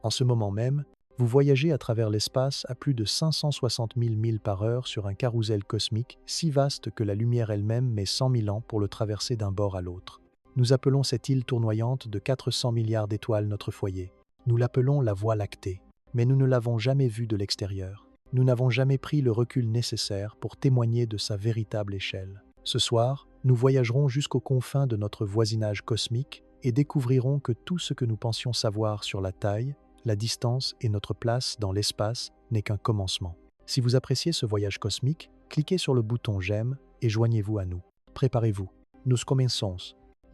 En ce moment même, vous voyagez à travers l'espace à plus de 560 000 milles par heure sur un carrousel cosmique si vaste que la lumière elle-même met 100 000 ans pour le traverser d'un bord à l'autre. Nous appelons cette île tournoyante de 400 milliards d'étoiles notre foyer. Nous l'appelons la Voie lactée, mais nous ne l'avons jamais vue de l'extérieur. Nous n'avons jamais pris le recul nécessaire pour témoigner de sa véritable échelle. Ce soir, nous voyagerons jusqu'aux confins de notre voisinage cosmique et découvrirons que tout ce que nous pensions savoir sur la taille, la distance et notre place dans l'espace n'est qu'un commencement. Si vous appréciez ce voyage cosmique, cliquez sur le bouton j'aime et joignez-vous à nous. Préparez-vous. Nous commençons.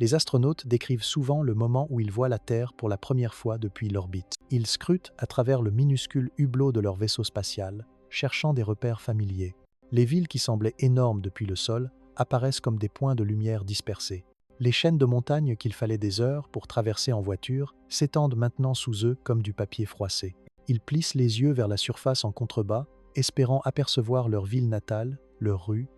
Les astronautes décrivent souvent le moment où ils voient la Terre pour la première fois depuis l'orbite. Ils scrutent à travers le minuscule hublot de leur vaisseau spatial, cherchant des repères familiers. Les villes qui semblaient énormes depuis le sol apparaissent comme des points de lumière dispersés. Les chaînes de montagnes qu'il fallait des heures pour traverser en voiture s'étendent maintenant sous eux comme du papier froissé. Ils plissent les yeux vers la surface en contrebas, espérant apercevoir leur ville natale, leurs rues,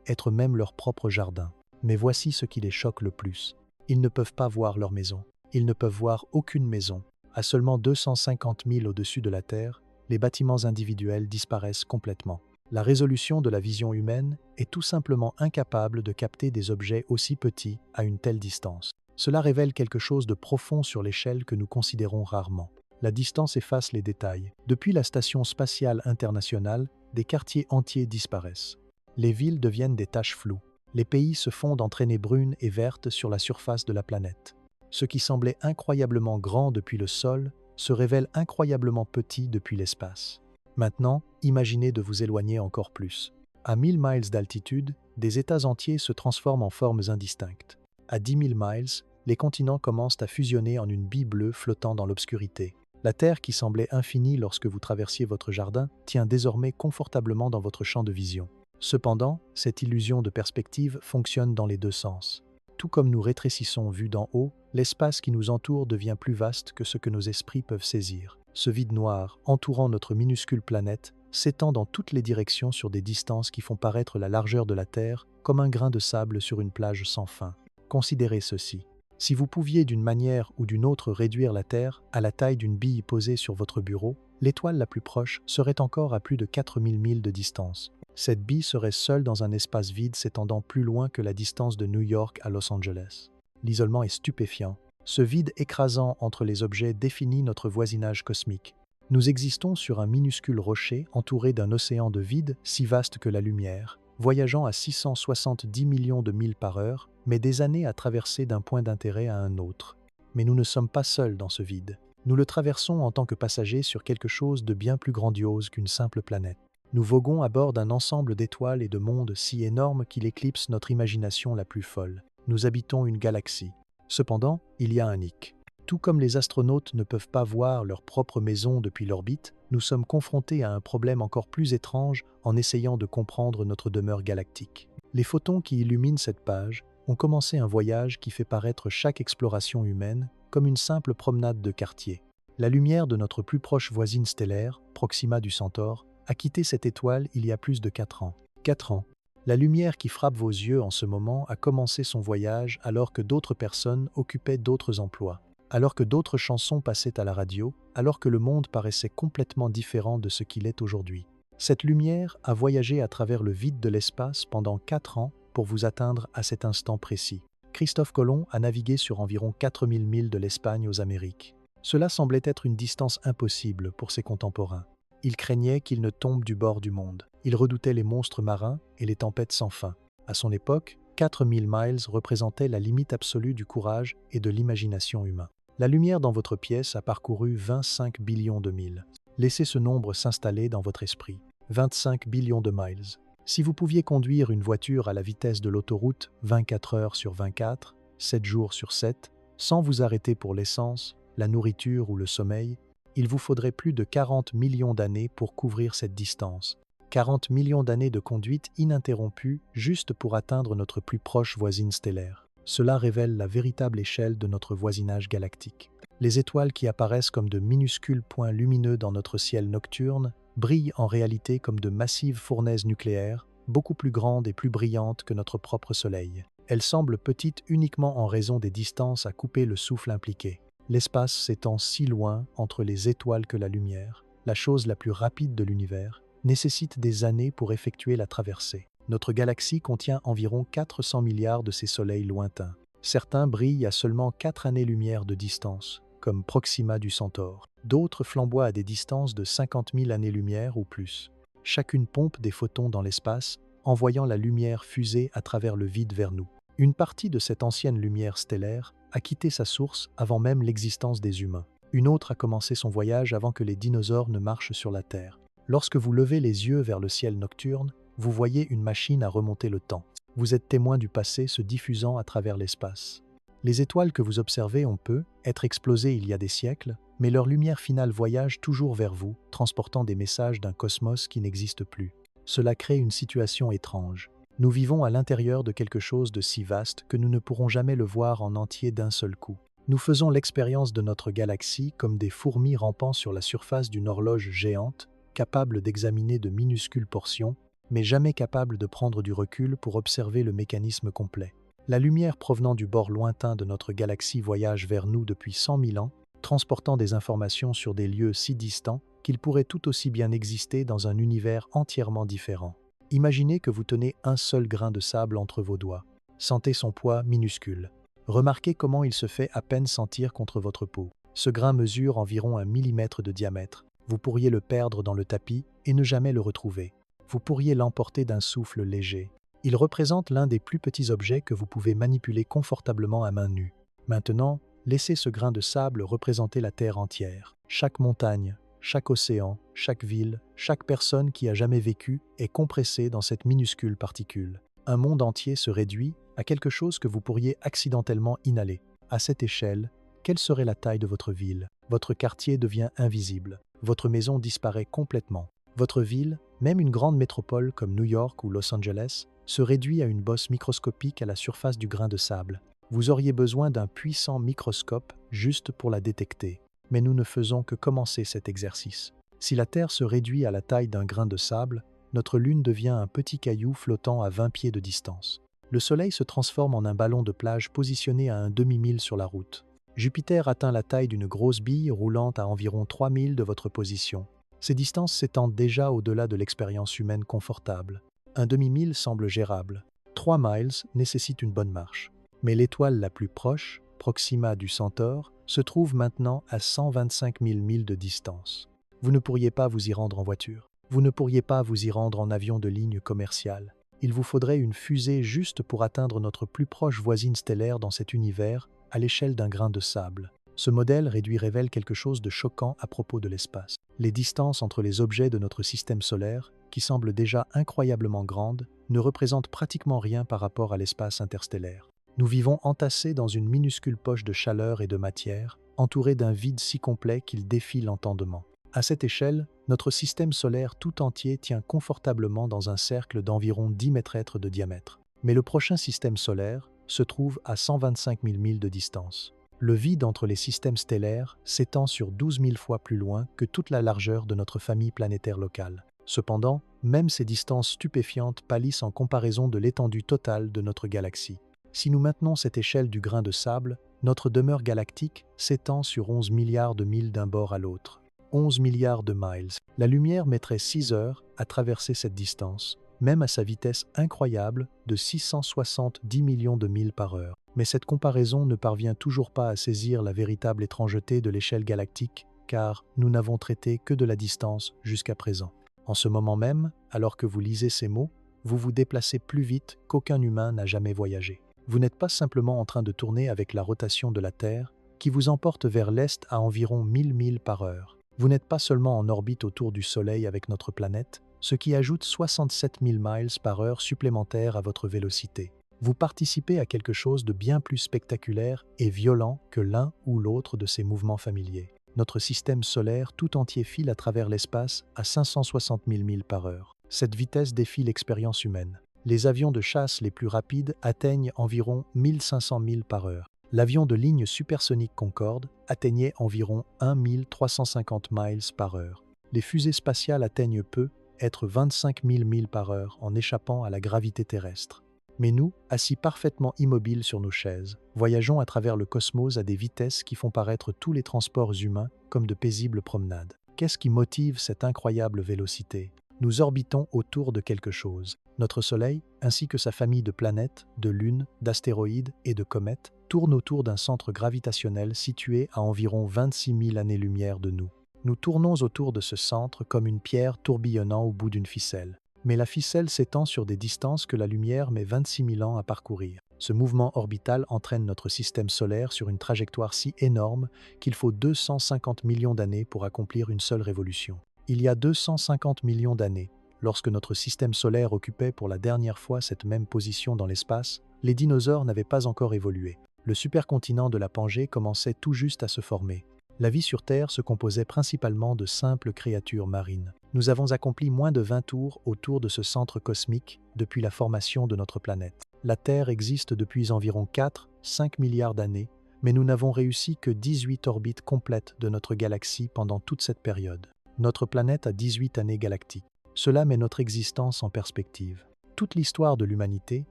être même leur propre jardin. Mais voici ce qui les choque le plus. Ils ne peuvent pas voir leur maison. Ils ne peuvent voir aucune maison. À seulement 250 000 au-dessus de la Terre, les bâtiments individuels disparaissent complètement. La résolution de la vision humaine est tout simplement incapable de capter des objets aussi petits à une telle distance. Cela révèle quelque chose de profond sur l'échelle que nous considérons rarement. La distance efface les détails. Depuis la Station spatiale internationale, des quartiers entiers disparaissent. Les villes deviennent des taches floues. Les pays se fondent en traînées brunes et vertes sur la surface de la planète. Ce qui semblait incroyablement grand depuis le sol se révèle incroyablement petit depuis l'espace. Maintenant, imaginez de vous éloigner encore plus. À 1000 miles d'altitude, des États entiers se transforment en formes indistinctes. À 10 000 miles, les continents commencent à fusionner en une bille bleue flottant dans l'obscurité. La Terre qui semblait infinie lorsque vous traversiez votre jardin tient désormais confortablement dans votre champ de vision. Cependant, cette illusion de perspective fonctionne dans les deux sens. Tout comme nous rétrécissons vue d'en haut, l'espace qui nous entoure devient plus vaste que ce que nos esprits peuvent saisir. Ce vide noir, entourant notre minuscule planète, s'étend dans toutes les directions sur des distances qui font paraître la largeur de la Terre comme un grain de sable sur une plage sans fin. Considérez ceci. Si vous pouviez d'une manière ou d'une autre réduire la Terre à la taille d'une bille posée sur votre bureau, l'étoile la plus proche serait encore à plus de 4000 milles de distance. Cette bille serait seule dans un espace vide s'étendant plus loin que la distance de New York à Los Angeles. L'isolement est stupéfiant. Ce vide écrasant entre les objets définit notre voisinage cosmique. Nous existons sur un minuscule rocher entouré d'un océan de vide si vaste que la lumière, voyageant à 670 millions de milles par heure, mais des années à traverser d'un point d'intérêt à un autre. Mais nous ne sommes pas seuls dans ce vide. Nous le traversons en tant que passagers sur quelque chose de bien plus grandiose qu'une simple planète. Nous voguons à bord d'un ensemble d'étoiles et de mondes si énormes qu'il éclipse notre imagination la plus folle. Nous habitons une galaxie. Cependant, il y a un hic. Tout comme les astronautes ne peuvent pas voir leur propre maison depuis l'orbite, nous sommes confrontés à un problème encore plus étrange en essayant de comprendre notre demeure galactique. Les photons qui illuminent cette page ont commencé un voyage qui fait paraître chaque exploration humaine comme une simple promenade de quartier. La lumière de notre plus proche voisine stellaire, Proxima du Centaure, a quitté cette étoile il y a plus de 4 ans. 4 ans. La lumière qui frappe vos yeux en ce moment a commencé son voyage alors que d'autres personnes occupaient d'autres emplois, alors que d'autres chansons passaient à la radio, alors que le monde paraissait complètement différent de ce qu'il est aujourd'hui. Cette lumière a voyagé à travers le vide de l'espace pendant 4 ans pour vous atteindre à cet instant précis. Christophe Colomb a navigué sur environ 4000 milles de l'Espagne aux Amériques. Cela semblait être une distance impossible pour ses contemporains. Il craignait qu'il ne tombe du bord du monde. Il redoutait les monstres marins et les tempêtes sans fin. À son époque, 4000 miles représentaient la limite absolue du courage et de l'imagination humain. La lumière dans votre pièce a parcouru 25 billions de milles. Laissez ce nombre s'installer dans votre esprit. 25 billions de miles. Si vous pouviez conduire une voiture à la vitesse de l'autoroute 24 heures sur 24, 7 jours sur 7, sans vous arrêter pour l'essence, la nourriture ou le sommeil, il vous faudrait plus de 40 millions d'années pour couvrir cette distance. 40 millions d'années de conduite ininterrompue juste pour atteindre notre plus proche voisine stellaire. Cela révèle la véritable échelle de notre voisinage galactique. Les étoiles qui apparaissent comme de minuscules points lumineux dans notre ciel nocturne brillent en réalité comme de massives fournaises nucléaires, beaucoup plus grandes et plus brillantes que notre propre Soleil. Elles semblent petites uniquement en raison des distances à couper le souffle impliquées. L'espace s'étend si loin entre les étoiles que la lumière, la chose la plus rapide de l'univers, nécessite des années pour effectuer la traversée. Notre galaxie contient environ 400 milliards de ces soleils lointains. Certains brillent à seulement 4 années-lumière de distance, comme Proxima du Centaure. D'autres flamboient à des distances de 50 000 années-lumière ou plus. Chacune pompe des photons dans l'espace, envoyant la lumière fusée à travers le vide vers nous. Une partie de cette ancienne lumière stellaire a quitté sa source avant même l'existence des humains. Une autre a commencé son voyage avant que les dinosaures ne marchent sur la Terre. Lorsque vous levez les yeux vers le ciel nocturne, vous voyez une machine à remonter le temps. Vous êtes témoin du passé se diffusant à travers l'espace. Les étoiles que vous observez ont pu être explosées il y a des siècles, mais leur lumière finale voyage toujours vers vous, transportant des messages d'un cosmos qui n'existe plus. Cela crée une situation étrange. Nous vivons à l'intérieur de quelque chose de si vaste que nous ne pourrons jamais le voir en entier d'un seul coup. Nous faisons l'expérience de notre galaxie comme des fourmis rampant sur la surface d'une horloge géante, capables d'examiner de minuscules portions, mais jamais capables de prendre du recul pour observer le mécanisme complet. La lumière provenant du bord lointain de notre galaxie voyage vers nous depuis 100 000 ans, transportant des informations sur des lieux si distants qu'ils pourraient tout aussi bien exister dans un univers entièrement différent. Imaginez que vous tenez un seul grain de sable entre vos doigts. Sentez son poids minuscule. Remarquez comment il se fait à peine sentir contre votre peau. Ce grain mesure environ 1 millimètre de diamètre. Vous pourriez le perdre dans le tapis et ne jamais le retrouver. Vous pourriez l'emporter d'un souffle léger. Il représente l'un des plus petits objets que vous pouvez manipuler confortablement à main nue. Maintenant, laissez ce grain de sable représenter la Terre entière. Chaque montagne, chaque océan, chaque ville, chaque personne qui a jamais vécu est compressée dans cette minuscule particule. Un monde entier se réduit à quelque chose que vous pourriez accidentellement inhaler. À cette échelle, quelle serait la taille de votre ville? Votre quartier devient invisible. Votre maison disparaît complètement. Votre ville, même une grande métropole comme New York ou Los Angeles, se réduit à une bosse microscopique à la surface du grain de sable. Vous auriez besoin d'un puissant microscope juste pour la détecter. Mais nous ne faisons que commencer cet exercice. Si la Terre se réduit à la taille d'un grain de sable, notre Lune devient un petit caillou flottant à 20 pieds de distance. Le Soleil se transforme en un ballon de plage positionné à un demi-mille sur la route. Jupiter atteint la taille d'une grosse bille roulant à environ 3000 de votre position. Ces distances s'étendent déjà au-delà de l'expérience humaine confortable. Un demi-mille semble gérable. 3 miles nécessitent une bonne marche. Mais l'étoile la plus proche, Proxima du Centaure, se trouve maintenant à 125 000 milles de distance. Vous ne pourriez pas vous y rendre en voiture. Vous ne pourriez pas vous y rendre en avion de ligne commerciale. Il vous faudrait une fusée juste pour atteindre notre plus proche voisine stellaire dans cet univers, à l'échelle d'un grain de sable. Ce modèle réduit révèle quelque chose de choquant à propos de l'espace. Les distances entre les objets de notre système solaire, qui semblent déjà incroyablement grandes, ne représentent pratiquement rien par rapport à l'espace interstellaire. Nous vivons entassés dans une minuscule poche de chaleur et de matière, entourés d'un vide si complet qu'il défie l'entendement. À cette échelle, notre système solaire tout entier tient confortablement dans un cercle d'environ 10 mètres de diamètre. Mais le prochain système solaire se trouve à 125 000 milles de distance. Le vide entre les systèmes stellaires s'étend sur 12 000 fois plus loin que toute la largeur de notre famille planétaire locale. Cependant, même ces distances stupéfiantes pâlissent en comparaison de l'étendue totale de notre galaxie. Si nous maintenons cette échelle du grain de sable, notre demeure galactique s'étend sur 11 milliards de milles d'un bord à l'autre. 11 milliards de miles. La lumière mettrait 6 heures à traverser cette distance, même à sa vitesse incroyable de 670 millions de milles par heure. Mais cette comparaison ne parvient toujours pas à saisir la véritable étrangeté de l'échelle galactique, car nous n'avons traité que de la distance jusqu'à présent. En ce moment même, alors que vous lisez ces mots, vous vous déplacez plus vite qu'aucun humain n'a jamais voyagé. Vous n'êtes pas simplement en train de tourner avec la rotation de la Terre, qui vous emporte vers l'est à environ 1000 milles par heure. Vous n'êtes pas seulement en orbite autour du Soleil avec notre planète, ce qui ajoute 67 000 miles par heure supplémentaires à votre vélocité. Vous participez à quelque chose de bien plus spectaculaire et violent que l'un ou l'autre de ces mouvements familiers. Notre système solaire tout entier file à travers l'espace à 560 000 milles par heure. Cette vitesse défie l'expérience humaine. Les avions de chasse les plus rapides atteignent environ 1500 milles par heure. L'avion de ligne supersonique Concorde atteignait environ 1 350 miles par heure. Les fusées spatiales atteignent peu, être 25 000 milles par heure en échappant à la gravité terrestre. Mais nous, assis parfaitement immobiles sur nos chaises, voyageons à travers le cosmos à des vitesses qui font paraître tous les transports humains comme de paisibles promenades. Qu'est-ce qui motive cette incroyable vélocité? Nous orbitons autour de quelque chose. Notre Soleil, ainsi que sa famille de planètes, de lunes, d'astéroïdes et de comètes, tournent autour d'un centre gravitationnel situé à environ 26 000 années-lumière de nous. Nous tournons autour de ce centre comme une pierre tourbillonnant au bout d'une ficelle. Mais la ficelle s'étend sur des distances que la lumière met 26 000 ans à parcourir. Ce mouvement orbital entraîne notre système solaire sur une trajectoire si énorme qu'il faut 250 millions d'années pour accomplir une seule révolution. Il y a 250 millions d'années, lorsque notre système solaire occupait pour la dernière fois cette même position dans l'espace, les dinosaures n'avaient pas encore évolué. Le supercontinent de la Pangée commençait tout juste à se former. La vie sur Terre se composait principalement de simples créatures marines. Nous avons accompli moins de 20 tours autour de ce centre cosmique depuis la formation de notre planète. La Terre existe depuis environ 4-5 milliards d'années, mais nous n'avons réussi que 18 orbites complètes de notre galaxie pendant toute cette période. Notre planète a 18 années galactiques. Cela met notre existence en perspective. Toute l'histoire de l'humanité,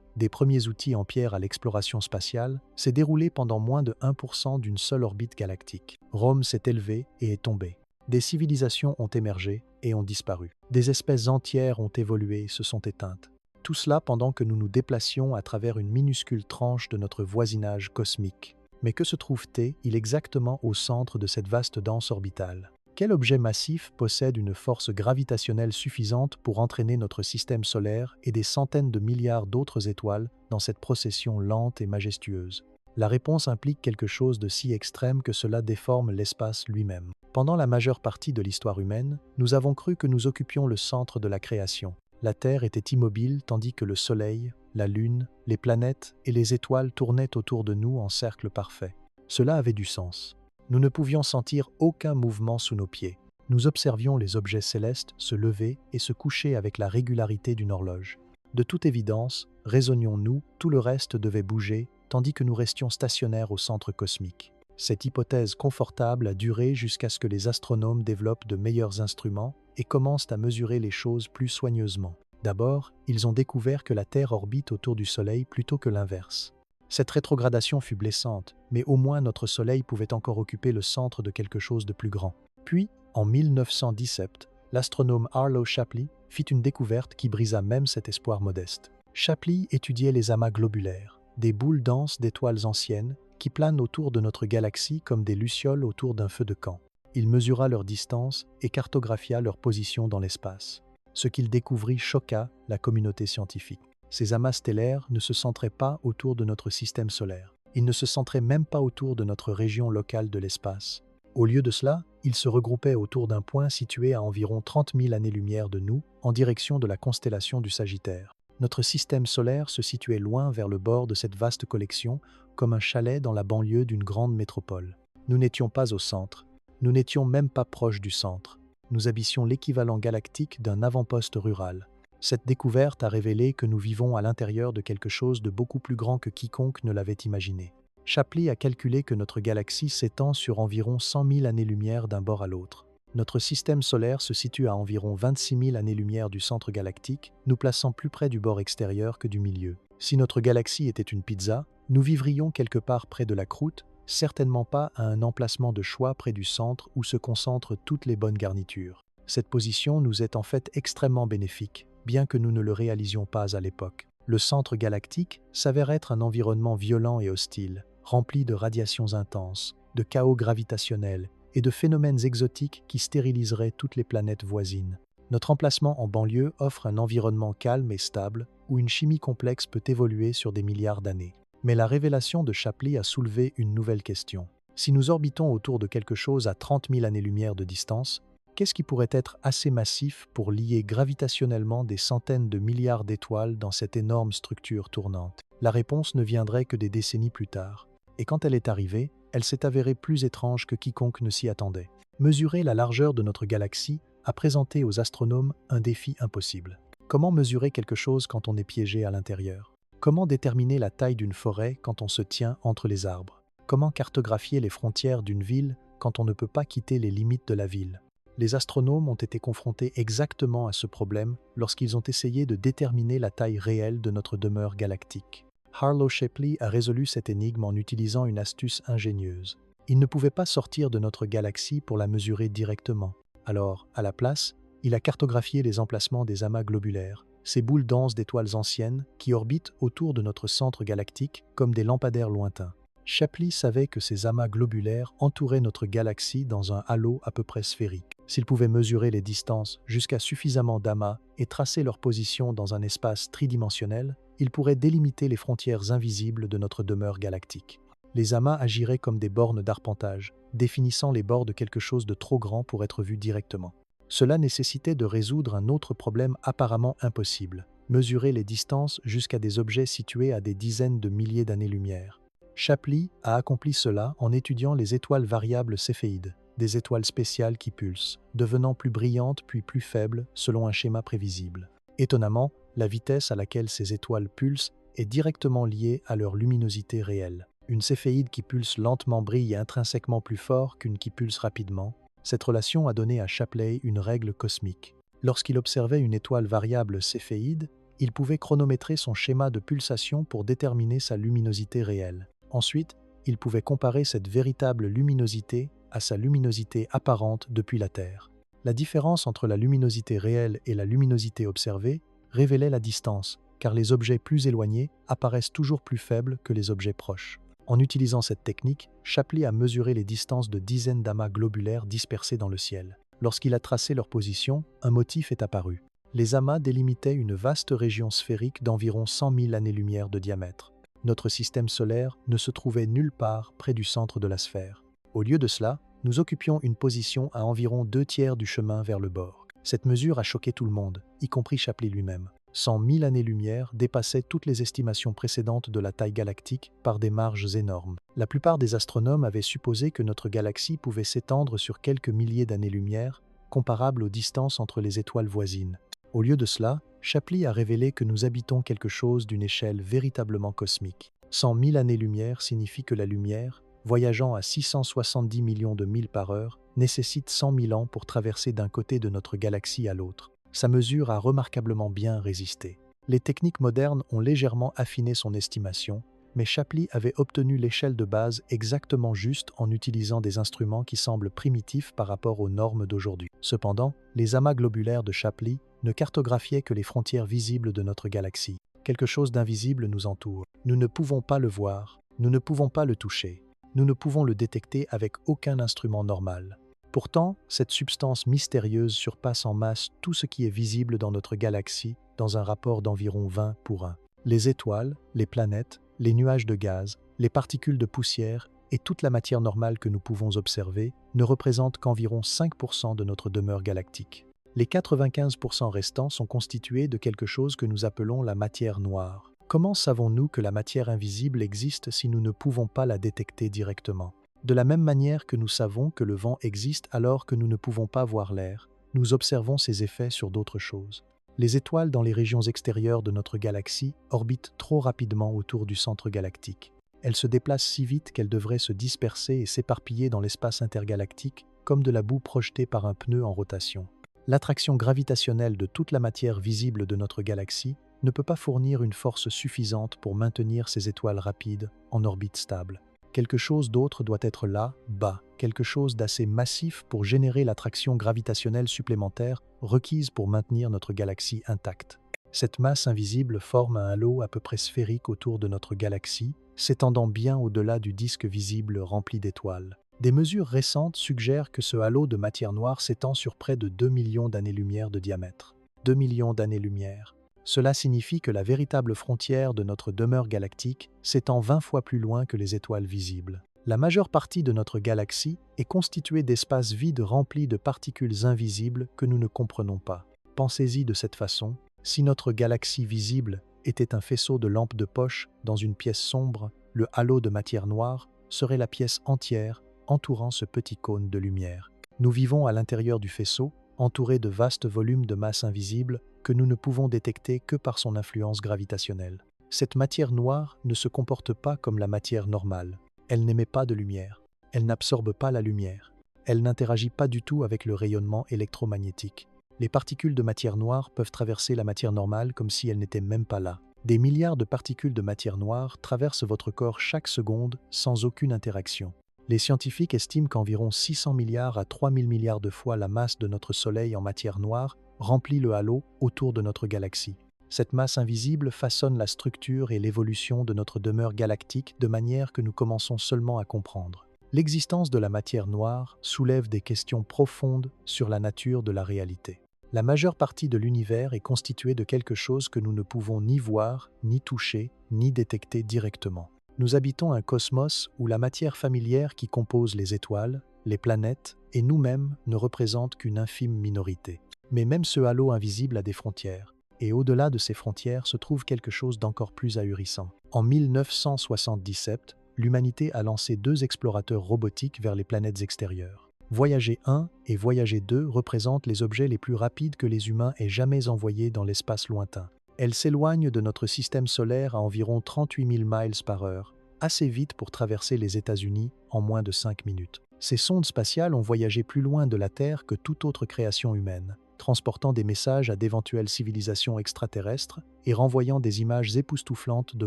des premiers outils en pierre à l'exploration spatiale, s'est déroulée pendant moins de 1% d'une seule orbite galactique. Rome s'est élevée et est tombée. Des civilisations ont émergé et ont disparu. Des espèces entières ont évolué et se sont éteintes. Tout cela pendant que nous nous déplacions à travers une minuscule tranche de notre voisinage cosmique. Mais que se trouve-t-il exactement au centre de cette vaste danse orbitale? Quel objet massif possède une force gravitationnelle suffisante pour entraîner notre système solaire et des centaines de milliards d'autres étoiles dans cette procession lente et majestueuse? La réponse implique quelque chose de si extrême que cela déforme l'espace lui-même. Pendant la majeure partie de l'histoire humaine, nous avons cru que nous occupions le centre de la création. La Terre était immobile tandis que le Soleil, la Lune, les planètes et les étoiles tournaient autour de nous en cercle parfait. Cela avait du sens. Nous ne pouvions sentir aucun mouvement sous nos pieds. Nous observions les objets célestes se lever et se coucher avec la régularité d'une horloge. De toute évidence, raisonnions-nous, tout le reste devait bouger, tandis que nous restions stationnaires au centre cosmique. Cette hypothèse confortable a duré jusqu'à ce que les astronomes développent de meilleurs instruments et commencent à mesurer les choses plus soigneusement. D'abord, ils ont découvert que la Terre orbite autour du Soleil plutôt que l'inverse. Cette rétrogradation fut blessante, mais au moins notre Soleil pouvait encore occuper le centre de quelque chose de plus grand. Puis, en 1917, l'astronome Arlo Shapley fit une découverte qui brisa même cet espoir modeste. Shapley étudiait les amas globulaires, des boules denses d'étoiles anciennes qui planent autour de notre galaxie comme des lucioles autour d'un feu de camp. Il mesura leur distance et cartographia leur position dans l'espace. Ce qu'il découvrit choqua la communauté scientifique. Ces amas stellaires ne se centraient pas autour de notre système solaire. Ils ne se centraient même pas autour de notre région locale de l'espace. Au lieu de cela, ils se regroupaient autour d'un point situé à environ 30 000 années-lumière de nous, en direction de la constellation du Sagittaire. Notre système solaire se situait loin vers le bord de cette vaste collection, comme un chalet dans la banlieue d'une grande métropole. Nous n'étions pas au centre. Nous n'étions même pas proches du centre. Nous habitions l'équivalent galactique d'un avant-poste rural. Cette découverte a révélé que nous vivons à l'intérieur de quelque chose de beaucoup plus grand que quiconque ne l'avait imaginé. Shapley a calculé que notre galaxie s'étend sur environ 100 000 années-lumière d'un bord à l'autre. Notre système solaire se situe à environ 26 000 années-lumière du centre galactique, nous plaçant plus près du bord extérieur que du milieu. Si notre galaxie était une pizza, nous vivrions quelque part près de la croûte, certainement pas à un emplacement de choix près du centre où se concentrent toutes les bonnes garnitures. Cette position nous est en fait extrêmement bénéfique, bien que nous ne le réalisions pas à l'époque. Le centre galactique s'avère être un environnement violent et hostile, rempli de radiations intenses, de chaos gravitationnel et de phénomènes exotiques qui stériliseraient toutes les planètes voisines. Notre emplacement en banlieue offre un environnement calme et stable où une chimie complexe peut évoluer sur des milliards d'années. Mais la révélation de Shapley a soulevé une nouvelle question. Si nous orbitons autour de quelque chose à 30 000 années-lumière de distance, qu'est-ce qui pourrait être assez massif pour lier gravitationnellement des centaines de milliards d'étoiles dans cette énorme structure tournante? La réponse ne viendrait que des décennies plus tard. Et quand elle est arrivée, elle s'est avérée plus étrange que quiconque ne s'y attendait. Mesurer la largeur de notre galaxie a présenté aux astronomes un défi impossible. Comment mesurer quelque chose quand on est piégé à l'intérieur? Comment déterminer la taille d'une forêt quand on se tient entre les arbres? Comment cartographier les frontières d'une ville quand on ne peut pas quitter les limites de la ville? Les astronomes ont été confrontés exactement à ce problème lorsqu'ils ont essayé de déterminer la taille réelle de notre demeure galactique. Harlow Shapley a résolu cette énigme en utilisant une astuce ingénieuse. Il ne pouvait pas sortir de notre galaxie pour la mesurer directement. Alors, à la place, il a cartographié les emplacements des amas globulaires, ces boules denses d'étoiles anciennes qui orbitent autour de notre centre galactique comme des lampadaires lointains. Shapley savait que ces amas globulaires entouraient notre galaxie dans un halo à peu près sphérique. S'il pouvait mesurer les distances jusqu'à suffisamment d'amas et tracer leur position dans un espace tridimensionnel, il pourrait délimiter les frontières invisibles de notre demeure galactique. Les amas agiraient comme des bornes d'arpentage, définissant les bords de quelque chose de trop grand pour être vu directement. Cela nécessitait de résoudre un autre problème apparemment impossible, mesurer les distances jusqu'à des objets situés à des dizaines de milliers d'années-lumière. Shapley a accompli cela en étudiant les étoiles variables céphéides, des étoiles spéciales qui pulsent, devenant plus brillantes puis plus faibles selon un schéma prévisible. Étonnamment, la vitesse à laquelle ces étoiles pulsent est directement liée à leur luminosité réelle. Une céphéide qui pulse lentement brille intrinsèquement plus fort qu'une qui pulse rapidement. Cette relation a donné à Shapley une règle cosmique. Lorsqu'il observait une étoile variable céphéide, il pouvait chronométrer son schéma de pulsation pour déterminer sa luminosité réelle. Ensuite, il pouvait comparer cette véritable luminosité à sa luminosité apparente depuis la Terre. La différence entre la luminosité réelle et la luminosité observée révélait la distance, car les objets plus éloignés apparaissent toujours plus faibles que les objets proches. En utilisant cette technique, Shapley a mesuré les distances de dizaines d'amas globulaires dispersés dans le ciel. Lorsqu'il a tracé leur position, un motif est apparu. Les amas délimitaient une vaste région sphérique d'environ 100 000 années-lumière de diamètre. Notre système solaire ne se trouvait nulle part près du centre de la sphère. Au lieu de cela, nous occupions une position à environ 2/3 du chemin vers le bord. Cette mesure a choqué tout le monde, y compris Shapley lui-même. 100 000 années-lumière dépassaient toutes les estimations précédentes de la taille galactique par des marges énormes. La plupart des astronomes avaient supposé que notre galaxie pouvait s'étendre sur quelques milliers d'années-lumière, comparables aux distances entre les étoiles voisines. Au lieu de cela, Shapley a révélé que nous habitons quelque chose d'une échelle véritablement cosmique. 100 000 années-lumière signifie que la lumière, voyageant à 670 millions de milles par heure, nécessite 100 000 ans pour traverser d'un côté de notre galaxie à l'autre. Sa mesure a remarquablement bien résisté. Les techniques modernes ont légèrement affiné son estimation, mais Shapley avait obtenu l'échelle de base exactement juste en utilisant des instruments qui semblent primitifs par rapport aux normes d'aujourd'hui. Cependant, les amas globulaires de Shapley ne cartographiaient que les frontières visibles de notre galaxie. Quelque chose d'invisible nous entoure. Nous ne pouvons pas le voir, nous ne pouvons pas le toucher, nous ne pouvons le détecter avec aucun instrument normal. Pourtant, cette substance mystérieuse surpasse en masse tout ce qui est visible dans notre galaxie dans un rapport d'environ 20:1. Les étoiles, les planètes, les nuages de gaz, les particules de poussière et toute la matière normale que nous pouvons observer ne représentent qu'environ 5% de notre demeure galactique. Les 95% restants sont constitués de quelque chose que nous appelons la matière noire. Comment savons-nous que la matière invisible existe si nous ne pouvons pas la détecter directement ? De la même manière que nous savons que le vent existe alors que nous ne pouvons pas voir l'air, nous observons ses effets sur d'autres choses. Les étoiles dans les régions extérieures de notre galaxie orbitent trop rapidement autour du centre galactique. Elles se déplacent si vite qu'elles devraient se disperser et s'éparpiller dans l'espace intergalactique comme de la boue projetée par un pneu en rotation. L'attraction gravitationnelle de toute la matière visible de notre galaxie ne peut pas fournir une force suffisante pour maintenir ces étoiles rapides en orbite stable. Quelque chose d'autre doit être là, bas, quelque chose d'assez massif pour générer l'attraction gravitationnelle supplémentaire requise pour maintenir notre galaxie intacte. Cette masse invisible forme un halo à peu près sphérique autour de notre galaxie, s'étendant bien au-delà du disque visible rempli d'étoiles. Des mesures récentes suggèrent que ce halo de matière noire s'étend sur près de 2 millions d'années-lumière de diamètre. 2 millions d'années-lumière. Cela signifie que la véritable frontière de notre demeure galactique s'étend 20 fois plus loin que les étoiles visibles. La majeure partie de notre galaxie est constituée d'espaces vides remplis de particules invisibles que nous ne comprenons pas. Pensez-y de cette façon, si notre galaxie visible était un faisceau de lampes de poche dans une pièce sombre, le halo de matière noire serait la pièce entière entourant ce petit cône de lumière. Nous vivons à l'intérieur du faisceau, entouré de vastes volumes de masse invisible que nous ne pouvons détecter que par son influence gravitationnelle. Cette matière noire ne se comporte pas comme la matière normale. Elle n'émet pas de lumière. Elle n'absorbe pas la lumière. Elle n'interagit pas du tout avec le rayonnement électromagnétique. Les particules de matière noire peuvent traverser la matière normale comme si elles n'étaient même pas là. Des milliards de particules de matière noire traversent votre corps chaque seconde sans aucune interaction. Les scientifiques estiment qu'environ 600 milliards à 3000 milliards de fois la masse de notre Soleil en matière noire remplit le halo autour de notre galaxie. Cette masse invisible façonne la structure et l'évolution de notre demeure galactique de manière que nous commençons seulement à comprendre. L'existence de la matière noire soulève des questions profondes sur la nature de la réalité. La majeure partie de l'univers est constituée de quelque chose que nous ne pouvons ni voir, ni toucher, ni détecter directement. Nous habitons un cosmos où la matière familière qui compose les étoiles, les planètes et nous-mêmes ne représente qu'une infime minorité. Mais même ce halo invisible a des frontières. Et au-delà de ces frontières se trouve quelque chose d'encore plus ahurissant. En 1977, l'humanité a lancé 2 explorateurs robotiques vers les planètes extérieures. Voyager 1 et Voyager 2 représentent les objets les plus rapides que les humains aient jamais envoyés dans l'espace lointain. Elles s'éloignent de notre système solaire à environ 38 000 miles par heure, assez vite pour traverser les États-Unis en moins de 5 minutes. Ces sondes spatiales ont voyagé plus loin de la Terre que toute autre création humaine, transportant des messages à d'éventuelles civilisations extraterrestres et renvoyant des images époustouflantes de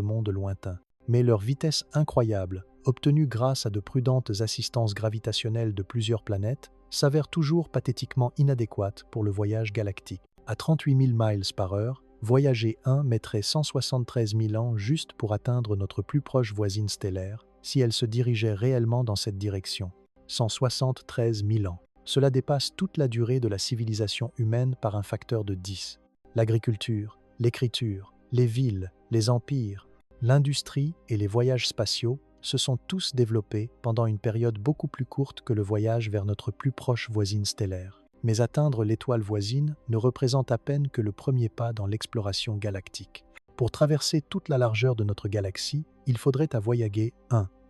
mondes lointains. Mais leur vitesse incroyable, obtenue grâce à de prudentes assistances gravitationnelles de plusieurs planètes, s'avère toujours pathétiquement inadéquate pour le voyage galactique. À 38 000 miles par heure, Voyager 1 mettrait 173 000 ans juste pour atteindre notre plus proche voisine stellaire, si elle se dirigeait réellement dans cette direction. 173 000 ans. Cela dépasse toute la durée de la civilisation humaine par un facteur de 10. L'agriculture, l'écriture, les villes, les empires, l'industrie et les voyages spatiaux se sont tous développés pendant une période beaucoup plus courte que le voyage vers notre plus proche voisine stellaire. Mais atteindre l'étoile voisine ne représente à peine que le premier pas dans l'exploration galactique. Pour traverser toute la largeur de notre galaxie, il faudrait à voyager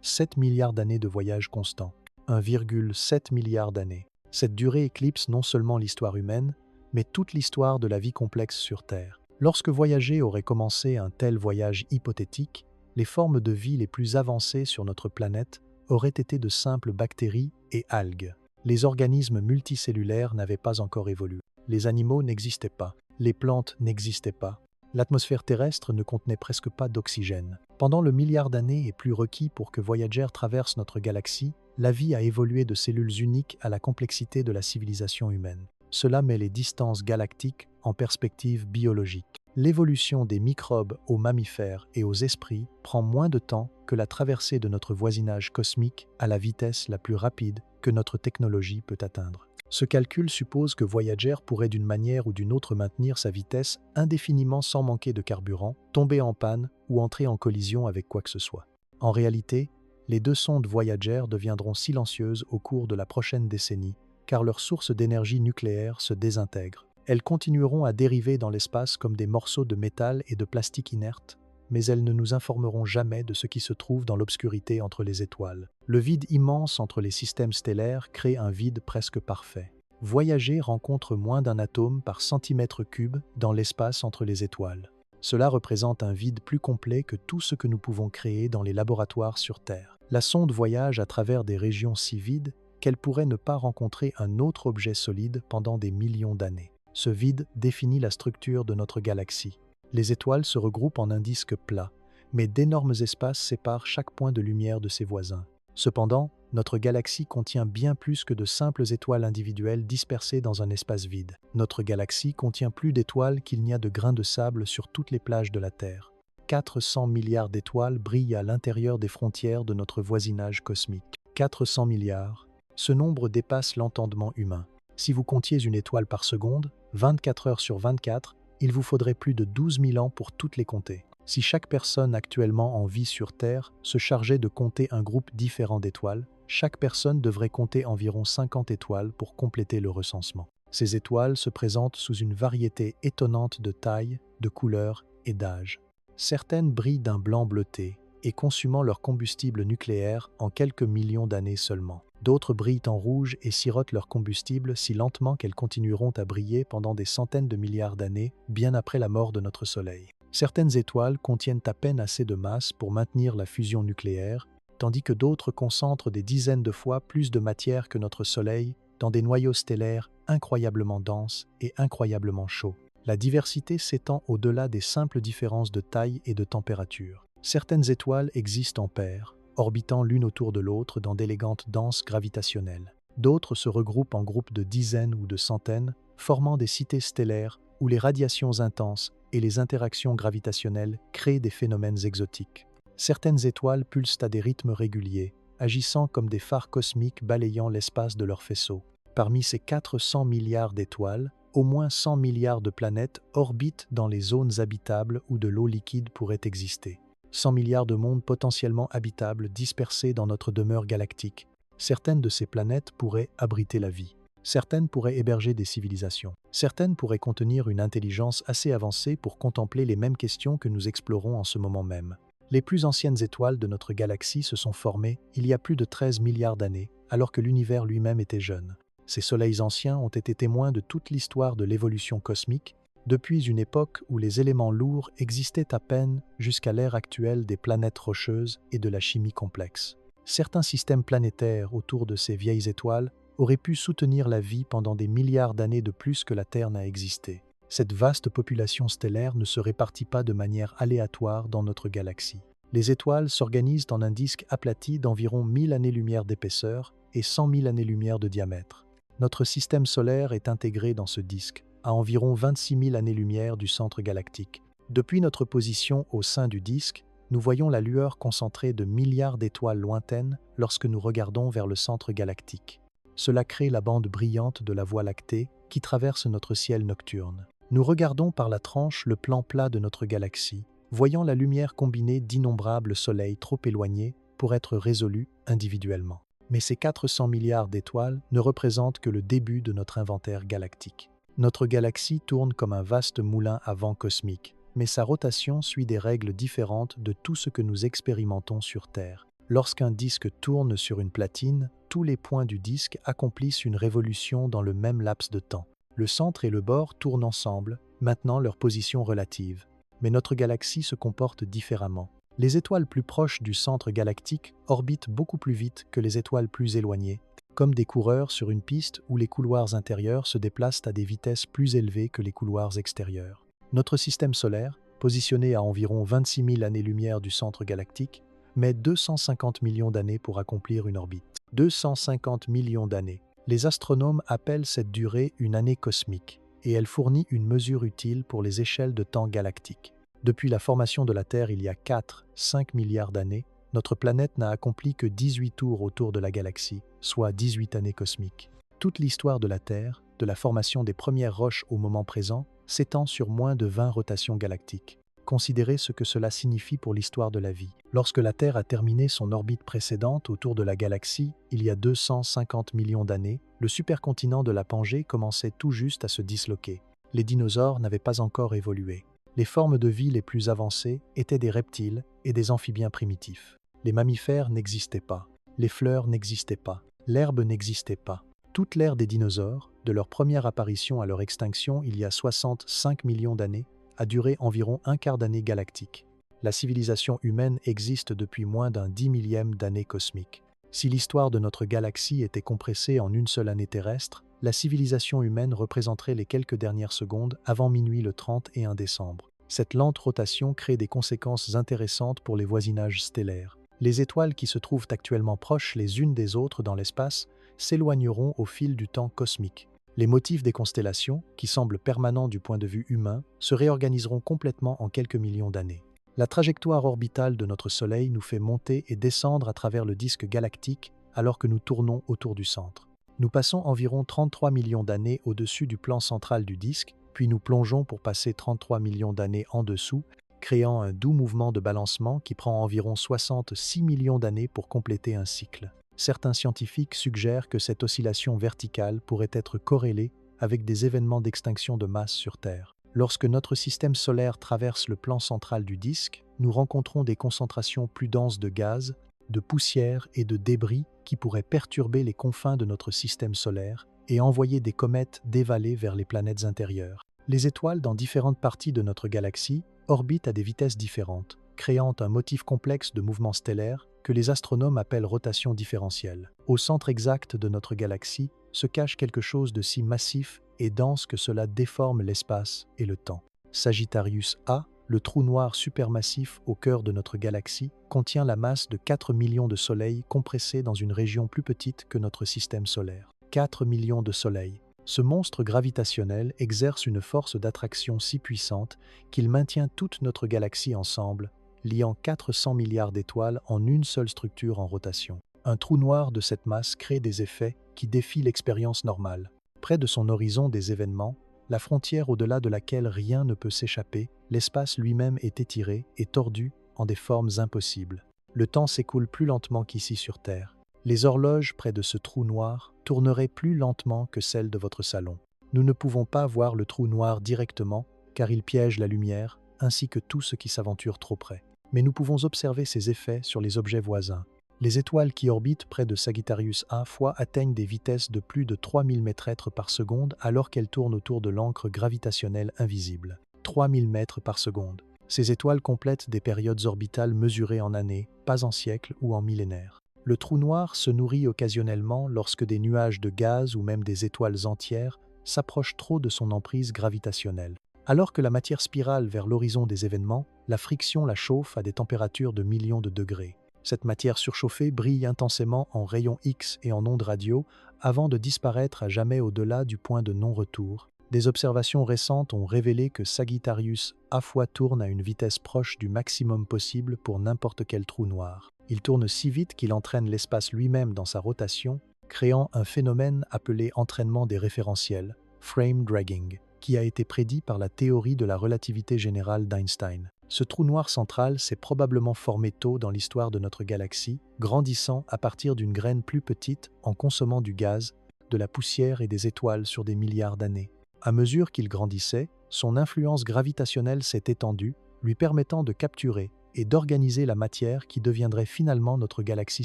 7 milliards d'années de voyage constant, 1,7 milliard d'années. Cette durée éclipse non seulement l'histoire humaine, mais toute l'histoire de la vie complexe sur Terre. Lorsque voyager aurait commencé un tel voyage hypothétique, les formes de vie les plus avancées sur notre planète auraient été de simples bactéries et algues. Les organismes multicellulaires n'avaient pas encore évolué. Les animaux n'existaient pas. Les plantes n'existaient pas. L'atmosphère terrestre ne contenait presque pas d'oxygène. Pendant le milliard d'années et plus requis pour que Voyager traverse notre galaxie, la vie a évolué de cellules uniques à la complexité de la civilisation humaine. Cela met les distances galactiques en perspective biologique. L'évolution des microbes aux mammifères et aux esprits prend moins de temps que la traversée de notre voisinage cosmique à la vitesse la plus rapide que notre technologie peut atteindre. Ce calcul suppose que Voyager pourrait d'une manière ou d'une autre maintenir sa vitesse indéfiniment sans manquer de carburant, tomber en panne ou entrer en collision avec quoi que ce soit. En réalité, les 2 sondes Voyager deviendront silencieuses au cours de la prochaine décennie, car leur source d'énergie nucléaire se désintègre. Elles continueront à dériver dans l'espace comme des morceaux de métal et de plastique inerte, mais elles ne nous informeront jamais de ce qui se trouve dans l'obscurité entre les étoiles. Le vide immense entre les systèmes stellaires crée un vide presque parfait. Voyager rencontre moins d'un atome par centimètre cube dans l'espace entre les étoiles. Cela représente un vide plus complet que tout ce que nous pouvons créer dans les laboratoires sur Terre. La sonde voyage à travers des régions si vides qu'elle pourrait ne pas rencontrer un autre objet solide pendant des millions d'années. Ce vide définit la structure de notre galaxie. Les étoiles se regroupent en un disque plat, mais d'énormes espaces séparent chaque point de lumière de ses voisins. Cependant, notre galaxie contient bien plus que de simples étoiles individuelles dispersées dans un espace vide. Notre galaxie contient plus d'étoiles qu'il n'y a de grains de sable sur toutes les plages de la Terre. 400 milliards d'étoiles brillent à l'intérieur des frontières de notre voisinage cosmique. 400 milliards. Ce nombre dépasse l'entendement humain. Si vous comptiez une étoile par seconde, 24 heures sur 24, il vous faudrait plus de 12 000 ans pour toutes les compter. Si chaque personne actuellement en vie sur Terre se chargeait de compter un groupe différent d'étoiles, chaque personne devrait compter environ 50 étoiles pour compléter le recensement. Ces étoiles se présentent sous une variété étonnante de tailles, de couleurs et d'âge. Certaines brillent d'un blanc bleuté et consumant leur combustible nucléaire en quelques millions d'années seulement. D'autres brillent en rouge et sirotent leur combustible si lentement qu'elles continueront à briller pendant des centaines de milliards d'années, bien après la mort de notre Soleil. Certaines étoiles contiennent à peine assez de masse pour maintenir la fusion nucléaire tandis que d'autres concentrent des dizaines de fois plus de matière que notre Soleil dans des noyaux stellaires incroyablement denses et incroyablement chauds. La diversité s'étend au-delà des simples différences de taille et de température. Certaines étoiles existent en paires, orbitant l'une autour de l'autre dans d'élégantes danses gravitationnelles. D'autres se regroupent en groupes de dizaines ou de centaines, formant des cités stellaires où les radiations intenses et les interactions gravitationnelles créent des phénomènes exotiques. Certaines étoiles pulsent à des rythmes réguliers, agissant comme des phares cosmiques balayant l'espace de leur faisceau. Parmi ces 400 milliards d'étoiles, au moins 100 milliards de planètes orbitent dans les zones habitables où de l'eau liquide pourrait exister. 100 milliards de mondes potentiellement habitables dispersés dans notre demeure galactique. Certaines de ces planètes pourraient abriter la vie. Certaines pourraient héberger des civilisations. Certaines pourraient contenir une intelligence assez avancée pour contempler les mêmes questions que nous explorons en ce moment même. Les plus anciennes étoiles de notre galaxie se sont formées il y a plus de 13 milliards d'années, alors que l'univers lui-même était jeune. Ces soleils anciens ont été témoins de toute l'histoire de l'évolution cosmique, depuis une époque où les éléments lourds existaient à peine jusqu'à l'ère actuelle des planètes rocheuses et de la chimie complexe. Certains systèmes planétaires autour de ces vieilles étoiles auraient pu soutenir la vie pendant des milliards d'années de plus que la Terre n'a existé. Cette vaste population stellaire ne se répartit pas de manière aléatoire dans notre galaxie. Les étoiles s'organisent en un disque aplati d'environ 1000 années-lumière d'épaisseur et 100 000 années-lumière de diamètre. Notre système solaire est intégré dans ce disque, à environ 26 000 années-lumière du centre galactique. Depuis notre position au sein du disque, nous voyons la lueur concentrée de milliards d'étoiles lointaines lorsque nous regardons vers le centre galactique. Cela crée la bande brillante de la Voie lactée qui traverse notre ciel nocturne. Nous regardons par la tranche le plan plat de notre galaxie, voyant la lumière combinée d'innombrables soleils trop éloignés pour être résolus individuellement. Mais ces 400 milliards d'étoiles ne représentent que le début de notre inventaire galactique. Notre galaxie tourne comme un vaste moulin à vent cosmique, mais sa rotation suit des règles différentes de tout ce que nous expérimentons sur Terre. Lorsqu'un disque tourne sur une platine, tous les points du disque accomplissent une révolution dans le même laps de temps. Le centre et le bord tournent ensemble, maintenant leur position relative. Mais notre galaxie se comporte différemment. Les étoiles plus proches du centre galactique orbitent beaucoup plus vite que les étoiles plus éloignées, comme des coureurs sur une piste où les couloirs intérieurs se déplacent à des vitesses plus élevées que les couloirs extérieurs. Notre système solaire, positionné à environ 26 000 années-lumière du centre galactique, met 250 millions d'années pour accomplir une orbite. 250 millions d'années. Les astronomes appellent cette durée une année cosmique, et elle fournit une mesure utile pour les échelles de temps galactiques. Depuis la formation de la Terre il y a 4-5 milliards d'années, notre planète n'a accompli que 18 tours autour de la galaxie, soit 18 années cosmiques. Toute l'histoire de la Terre, de la formation des premières roches au moment présent, s'étend sur moins de 20 rotations galactiques. Considérez ce que cela signifie pour l'histoire de la vie. Lorsque la Terre a terminé son orbite précédente autour de la galaxie, il y a 250 millions d'années, le supercontinent de la Pangée commençait tout juste à se disloquer. Les dinosaures n'avaient pas encore évolué. Les formes de vie les plus avancées étaient des reptiles et des amphibiens primitifs. Les mammifères n'existaient pas. Les fleurs n'existaient pas. L'herbe n'existait pas. Toute l'ère des dinosaures, de leur première apparition à leur extinction il y a 65 millions d'années, a duré environ un quart d'année galactique. La civilisation humaine existe depuis moins d'un 10 millième d'année cosmique. Si l'histoire de notre galaxie était compressée en une seule année terrestre, la civilisation humaine représenterait les quelques dernières secondes avant minuit le 31 décembre. Cette lente rotation crée des conséquences intéressantes pour les voisinages stellaires. Les étoiles qui se trouvent actuellement proches les unes des autres dans l'espace s'éloigneront au fil du temps cosmique. Les motifs des constellations, qui semblent permanents du point de vue humain, se réorganiseront complètement en quelques millions d'années. La trajectoire orbitale de notre Soleil nous fait monter et descendre à travers le disque galactique alors que nous tournons autour du centre. Nous passons environ 33 millions d'années au-dessus du plan central du disque, puis nous plongeons pour passer 33 millions d'années en dessous, créant un doux mouvement de balancement qui prend environ 66 millions d'années pour compléter un cycle. Certains scientifiques suggèrent que cette oscillation verticale pourrait être corrélée avec des événements d'extinction de masse sur Terre. Lorsque notre système solaire traverse le plan central du disque, nous rencontrons des concentrations plus denses de gaz, de poussière et de débris qui pourraient perturber les confins de notre système solaire et envoyer des comètes dévalées vers les planètes intérieures. Les étoiles dans différentes parties de notre galaxie orbitent à des vitesses différentes, créant un motif complexe de mouvements stellaires que les astronomes appellent rotation différentielle. Au centre exact de notre galaxie se cache quelque chose de si massif et dense que cela déforme l'espace et le temps. Sagittarius A, le trou noir supermassif au cœur de notre galaxie, contient la masse de 4 millions de soleils compressés dans une région plus petite que notre système solaire. 4 millions de soleils. Ce monstre gravitationnel exerce une force d'attraction si puissante qu'il maintient toute notre galaxie ensemble, liant 400 milliards d'étoiles en une seule structure en rotation. Un trou noir de cette masse crée des effets qui défient l'expérience normale. Près de son horizon des événements, la frontière au-delà de laquelle rien ne peut s'échapper, l'espace lui-même est étiré et tordu en des formes impossibles. Le temps s'écoule plus lentement qu'ici sur Terre. Les horloges près de ce trou noir tourneraient plus lentement que celles de votre salon. Nous ne pouvons pas voir le trou noir directement car il piège la lumière ainsi que tout ce qui s'aventure trop près. Mais nous pouvons observer ses effets sur les objets voisins. Les étoiles qui orbitent près de Sagittarius A fois atteignent des vitesses de plus de 3000 mètres par seconde alors qu'elles tournent autour de l'ancre gravitationnelle invisible. 3000 mètres par seconde. Ces étoiles complètent des périodes orbitales mesurées en années, pas en siècles ou en millénaires. Le trou noir se nourrit occasionnellement lorsque des nuages de gaz ou même des étoiles entières s'approchent trop de son emprise gravitationnelle. Alors que la matière spirale vers l'horizon des événements, la friction la chauffe à des températures de millions de degrés. Cette matière surchauffée brille intensément en rayons X et en ondes radio avant de disparaître à jamais au-delà du point de non-retour. Des observations récentes ont révélé que Sagittarius A fois tourne à une vitesse proche du maximum possible pour n'importe quel trou noir. Il tourne si vite qu'il entraîne l'espace lui-même dans sa rotation, créant un phénomène appelé entraînement des référentiels, frame dragging, qui a été prédit par la théorie de la relativité générale d'Einstein. Ce trou noir central s'est probablement formé tôt dans l'histoire de notre galaxie, grandissant à partir d'une graine plus petite en consommant du gaz, de la poussière et des étoiles sur des milliards d'années. À mesure qu'il grandissait, son influence gravitationnelle s'est étendue, lui permettant de capturer et d'organiser la matière qui deviendrait finalement notre galaxie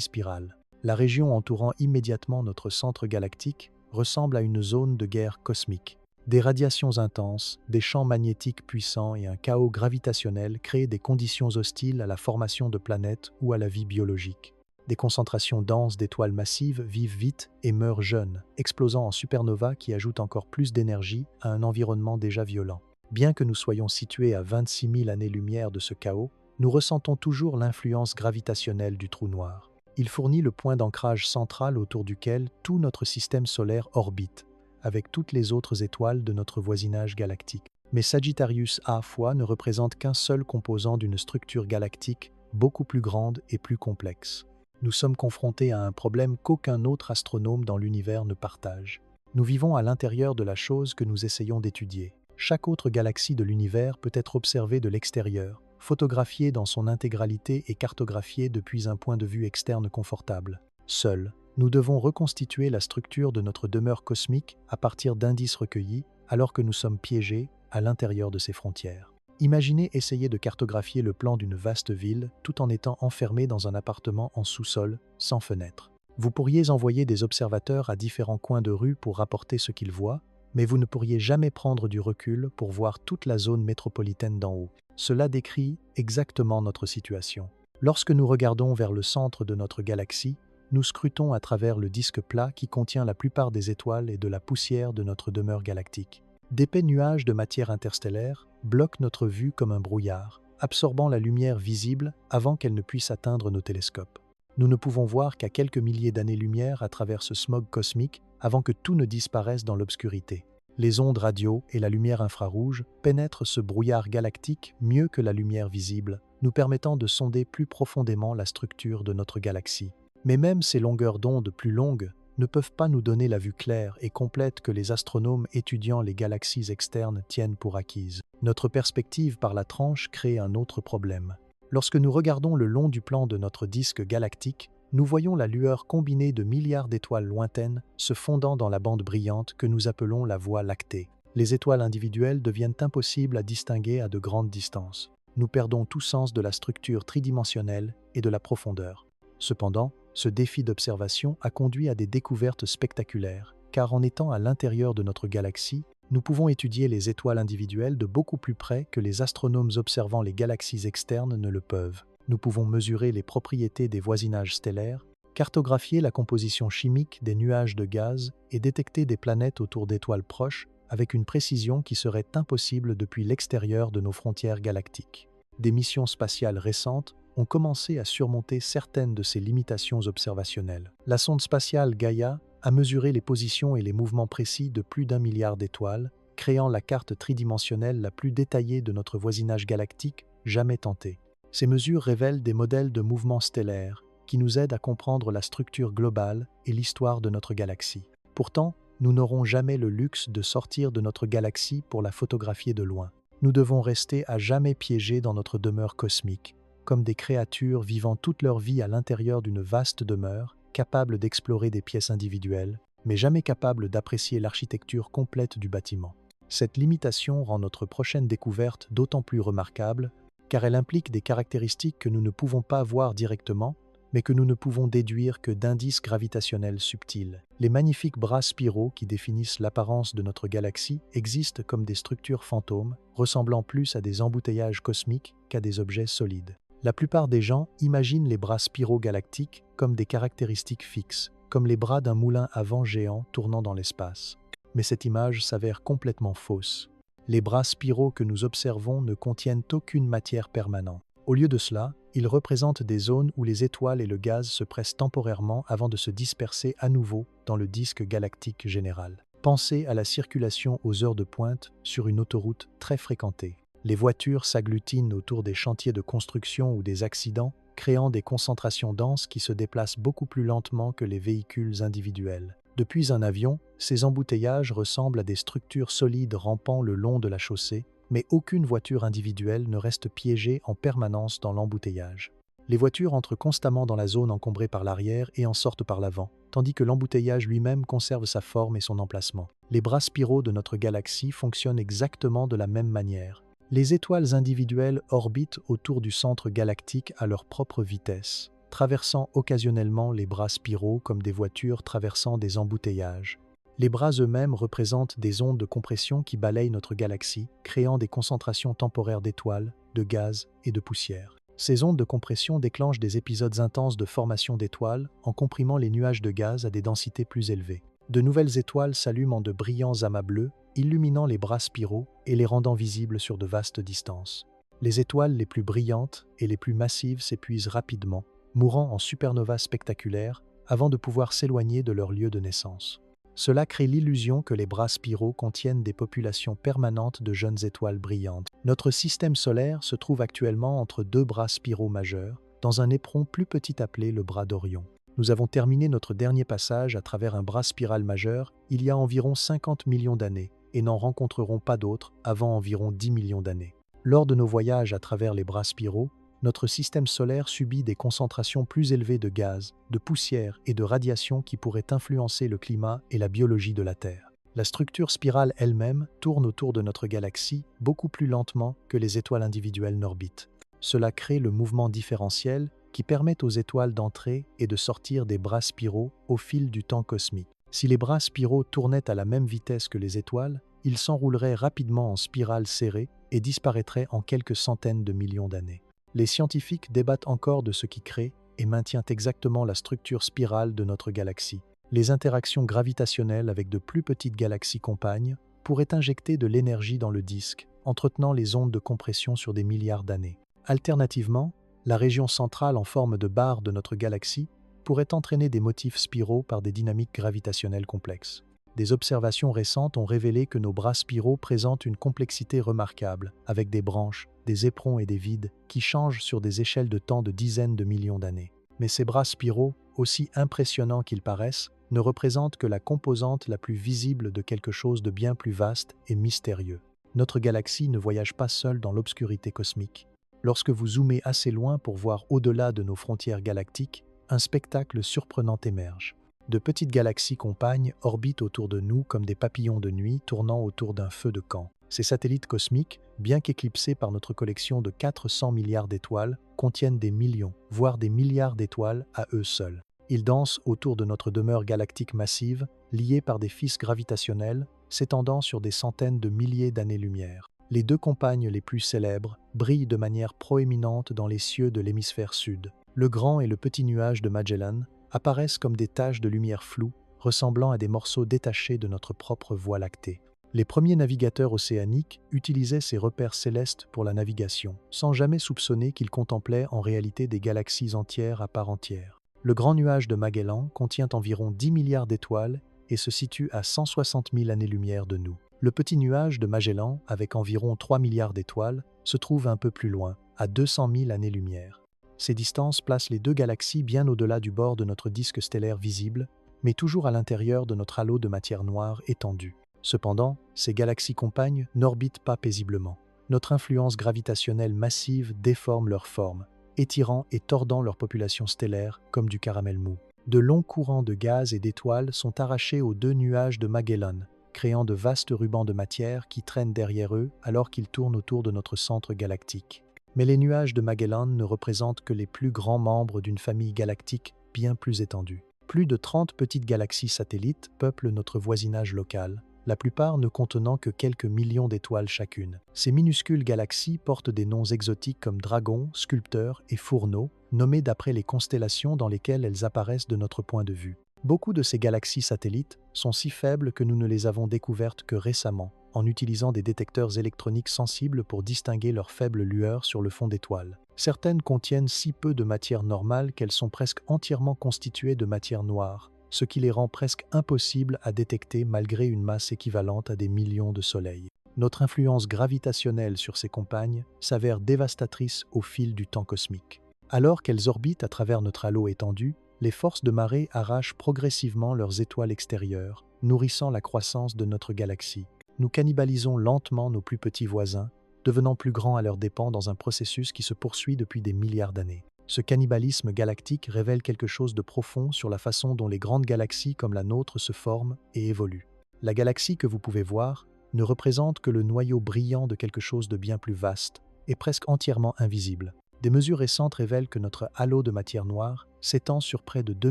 spirale. La région entourant immédiatement notre centre galactique ressemble à une zone de guerre cosmique. Des radiations intenses, des champs magnétiques puissants et un chaos gravitationnel créent des conditions hostiles à la formation de planètes ou à la vie biologique. Des concentrations denses d'étoiles massives vivent vite et meurent jeunes, explosant en supernovas qui ajoutent encore plus d'énergie à un environnement déjà violent. Bien que nous soyons situés à 26 000 années-lumière de ce chaos, nous ressentons toujours l'influence gravitationnelle du trou noir. Il fournit le point d'ancrage central autour duquel tout notre système solaire orbite, avec toutes les autres étoiles de notre voisinage galactique. Mais Sagittarius A fois ne représente qu'un seul composant d'une structure galactique beaucoup plus grande et plus complexe. Nous sommes confrontés à un problème qu'aucun autre astronome dans l'univers ne partage. Nous vivons à l'intérieur de la chose que nous essayons d'étudier. Chaque autre galaxie de l'univers peut être observée de l'extérieur, photographiée dans son intégralité et cartographiée depuis un point de vue externe confortable. Seuls, nous devons reconstituer la structure de notre demeure cosmique à partir d'indices recueillis, alors que nous sommes piégés à l'intérieur de ces frontières. Imaginez essayer de cartographier le plan d'une vaste ville tout en étant enfermé dans un appartement en sous-sol, sans fenêtre. Vous pourriez envoyer des observateurs à différents coins de rue pour rapporter ce qu'ils voient, mais vous ne pourriez jamais prendre du recul pour voir toute la zone métropolitaine d'en haut. Cela décrit exactement notre situation. Lorsque nous regardons vers le centre de notre galaxie, nous scrutons à travers le disque plat qui contient la plupart des étoiles et de la poussière de notre demeure galactique. D'épais nuages de matière interstellaire bloquent notre vue comme un brouillard, absorbant la lumière visible avant qu'elle ne puisse atteindre nos télescopes. Nous ne pouvons voir qu'à quelques milliers d'années-lumière à travers ce smog cosmique avant que tout ne disparaisse dans l'obscurité. Les ondes radio et la lumière infrarouge pénètrent ce brouillard galactique mieux que la lumière visible, nous permettant de sonder plus profondément la structure de notre galaxie. Mais même ces longueurs d'onde plus longues ne peuvent pas nous donner la vue claire et complète que les astronomes étudiant les galaxies externes tiennent pour acquise. Notre perspective par la tranche crée un autre problème. Lorsque nous regardons le long du plan de notre disque galactique, nous voyons la lueur combinée de milliards d'étoiles lointaines se fondant dans la bande brillante que nous appelons la Voie lactée. Les étoiles individuelles deviennent impossibles à distinguer à de grandes distances. Nous perdons tout sens de la structure tridimensionnelle et de la profondeur. Cependant, ce défi d'observation a conduit à des découvertes spectaculaires, car en étant à l'intérieur de notre galaxie, nous pouvons étudier les étoiles individuelles de beaucoup plus près que les astronomes observant les galaxies externes ne le peuvent. Nous pouvons mesurer les propriétés des voisinages stellaires, cartographier la composition chimique des nuages de gaz et détecter des planètes autour d'étoiles proches avec une précision qui serait impossible depuis l'extérieur de nos frontières galactiques. Des missions spatiales récentes ont commencé à surmonter certaines de ces limitations observationnelles. La sonde spatiale Gaia a mesuré les positions et les mouvements précis de plus d'1 milliard d'étoiles, créant la carte tridimensionnelle la plus détaillée de notre voisinage galactique jamais tentée. Ces mesures révèlent des modèles de mouvements stellaires qui nous aident à comprendre la structure globale et l'histoire de notre galaxie. Pourtant, nous n'aurons jamais le luxe de sortir de notre galaxie pour la photographier de loin. Nous devons rester à jamais piégés dans notre demeure cosmique, comme des créatures vivant toute leur vie à l'intérieur d'une vaste demeure, capables d'explorer des pièces individuelles, mais jamais capables d'apprécier l'architecture complète du bâtiment. Cette limitation rend notre prochaine découverte d'autant plus remarquable, car elle implique des caractéristiques que nous ne pouvons pas voir directement, mais que nous ne pouvons déduire que d'indices gravitationnels subtils. Les magnifiques bras spiraux qui définissent l'apparence de notre galaxie existent comme des structures fantômes, ressemblant plus à des embouteillages cosmiques qu'à des objets solides. La plupart des gens imaginent les bras spiraux galactiques comme des caractéristiques fixes, comme les bras d'un moulin à vent géant tournant dans l'espace. Mais cette image s'avère complètement fausse. Les bras spiraux que nous observons ne contiennent aucune matière permanente. Au lieu de cela, ils représentent des zones où les étoiles et le gaz se pressent temporairement avant de se disperser à nouveau dans le disque galactique général. Pensez à la circulation aux heures de pointe sur une autoroute très fréquentée. Les voitures s'agglutinent autour des chantiers de construction ou des accidents, créant des concentrations denses qui se déplacent beaucoup plus lentement que les véhicules individuels. Depuis un avion, ces embouteillages ressemblent à des structures solides rampant le long de la chaussée, mais aucune voiture individuelle ne reste piégée en permanence dans l'embouteillage. Les voitures entrent constamment dans la zone encombrée par l'arrière et en sortent par l'avant, tandis que l'embouteillage lui-même conserve sa forme et son emplacement. Les bras spiraux de notre galaxie fonctionnent exactement de la même manière. Les étoiles individuelles orbitent autour du centre galactique à leur propre vitesse, traversant occasionnellement les bras spiraux comme des voitures traversant des embouteillages. Les bras eux-mêmes représentent des ondes de compression qui balayent notre galaxie, créant des concentrations temporaires d'étoiles, de gaz et de poussière. Ces ondes de compression déclenchent des épisodes intenses de formation d'étoiles en comprimant les nuages de gaz à des densités plus élevées. De nouvelles étoiles s'allument en de brillants amas bleus, illuminant les bras spiraux et les rendant visibles sur de vastes distances. Les étoiles les plus brillantes et les plus massives s'épuisent rapidement, mourant en supernovas spectaculaires avant de pouvoir s'éloigner de leur lieu de naissance. Cela crée l'illusion que les bras spiraux contiennent des populations permanentes de jeunes étoiles brillantes. Notre système solaire se trouve actuellement entre deux bras spiraux majeurs, dans un éperon plus petit appelé le bras d'Orion. Nous avons terminé notre dernier passage à travers un bras spiral majeur il y a environ 50 millions d'années et n'en rencontrerons pas d'autres avant environ 10 millions d'années. Lors de nos voyages à travers les bras spiraux, notre système solaire subit des concentrations plus élevées de gaz, de poussière et de radiation qui pourraient influencer le climat et la biologie de la Terre. La structure spirale elle-même tourne autour de notre galaxie beaucoup plus lentement que les étoiles individuelles n'orbitent. Cela crée le mouvement différentiel qui permet aux étoiles d'entrer et de sortir des bras spiraux au fil du temps cosmique. Si les bras spiraux tournaient à la même vitesse que les étoiles, ils s'enrouleraient rapidement en spirale serrée et disparaîtraient en quelques centaines de millions d'années. Les scientifiques débattent encore de ce qui crée et maintient exactement la structure spirale de notre galaxie. Les interactions gravitationnelles avec de plus petites galaxies compagnes pourraient injecter de l'énergie dans le disque, entretenant les ondes de compression sur des milliards d'années. Alternativement, la région centrale en forme de barre de notre galaxie pourrait entraîner des motifs spiraux par des dynamiques gravitationnelles complexes. Des observations récentes ont révélé que nos bras spiraux présentent une complexité remarquable, avec des branches, des éperons et des vides qui changent sur des échelles de temps de dizaines de millions d'années. Mais ces bras spiraux, aussi impressionnants qu'ils paraissent, ne représentent que la composante la plus visible de quelque chose de bien plus vaste et mystérieux. Notre galaxie ne voyage pas seule dans l'obscurité cosmique. Lorsque vous zoomez assez loin pour voir au-delà de nos frontières galactiques, un spectacle surprenant émerge. De petites galaxies compagnes orbitent autour de nous comme des papillons de nuit tournant autour d'un feu de camp. Ces satellites cosmiques, bien qu'éclipsés par notre collection de 400 milliards d'étoiles, contiennent des millions, voire des milliards d'étoiles à eux seuls. Ils dansent autour de notre demeure galactique massive, liée par des fils gravitationnels, s'étendant sur des centaines de milliers d'années-lumière. Les deux compagnes les plus célèbres brillent de manière proéminente dans les cieux de l'hémisphère sud. Le grand et le petit nuage de Magellan apparaissent comme des taches de lumière floue, ressemblant à des morceaux détachés de notre propre Voie lactée. Les premiers navigateurs océaniques utilisaient ces repères célestes pour la navigation, sans jamais soupçonner qu'ils contemplaient en réalité des galaxies entières à part entière. Le grand nuage de Magellan contient environ 10 milliards d'étoiles et se situe à 160 000 années-lumière de nous. Le petit nuage de Magellan, avec environ 3 milliards d'étoiles, se trouve un peu plus loin, à 200 000 années-lumière. Ces distances placent les deux galaxies bien au-delà du bord de notre disque stellaire visible, mais toujours à l'intérieur de notre halo de matière noire étendu. Cependant, ces galaxies compagnes n'orbitent pas paisiblement. Notre influence gravitationnelle massive déforme leur forme, étirant et tordant leur population stellaire comme du caramel mou. De longs courants de gaz et d'étoiles sont arrachés aux deux nuages de Magellan, créant de vastes rubans de matière qui traînent derrière eux alors qu'ils tournent autour de notre centre galactique. Mais les nuages de Magellan ne représentent que les plus grands membres d'une famille galactique bien plus étendue. Plus de 30 petites galaxies satellites peuplent notre voisinage local, la plupart ne contenant que quelques millions d'étoiles chacune. Ces minuscules galaxies portent des noms exotiques comme Dragon, Sculpteur et Fourneau, nommés d'après les constellations dans lesquelles elles apparaissent de notre point de vue. Beaucoup de ces galaxies satellites sont si faibles que nous ne les avons découvertes que récemment, en utilisant des détecteurs électroniques sensibles pour distinguer leurs faibles lueurs sur le fond d'étoiles. Certaines contiennent si peu de matière normale qu'elles sont presque entièrement constituées de matière noire, ce qui les rend presque impossibles à détecter malgré une masse équivalente à des millions de soleils. Notre influence gravitationnelle sur ces compagnes s'avère dévastatrice au fil du temps cosmique. Alors qu'elles orbitent à travers notre halo étendu, les forces de marée arrachent progressivement leurs étoiles extérieures, nourrissant la croissance de notre galaxie. Nous cannibalisons lentement nos plus petits voisins, devenant plus grands à leurs dépens dans un processus qui se poursuit depuis des milliards d'années. Ce cannibalisme galactique révèle quelque chose de profond sur la façon dont les grandes galaxies comme la nôtre se forment et évoluent. La galaxie que vous pouvez voir ne représente que le noyau brillant de quelque chose de bien plus vaste et presque entièrement invisible. Des mesures récentes révèlent que notre halo de matière noire s'étend sur près de 2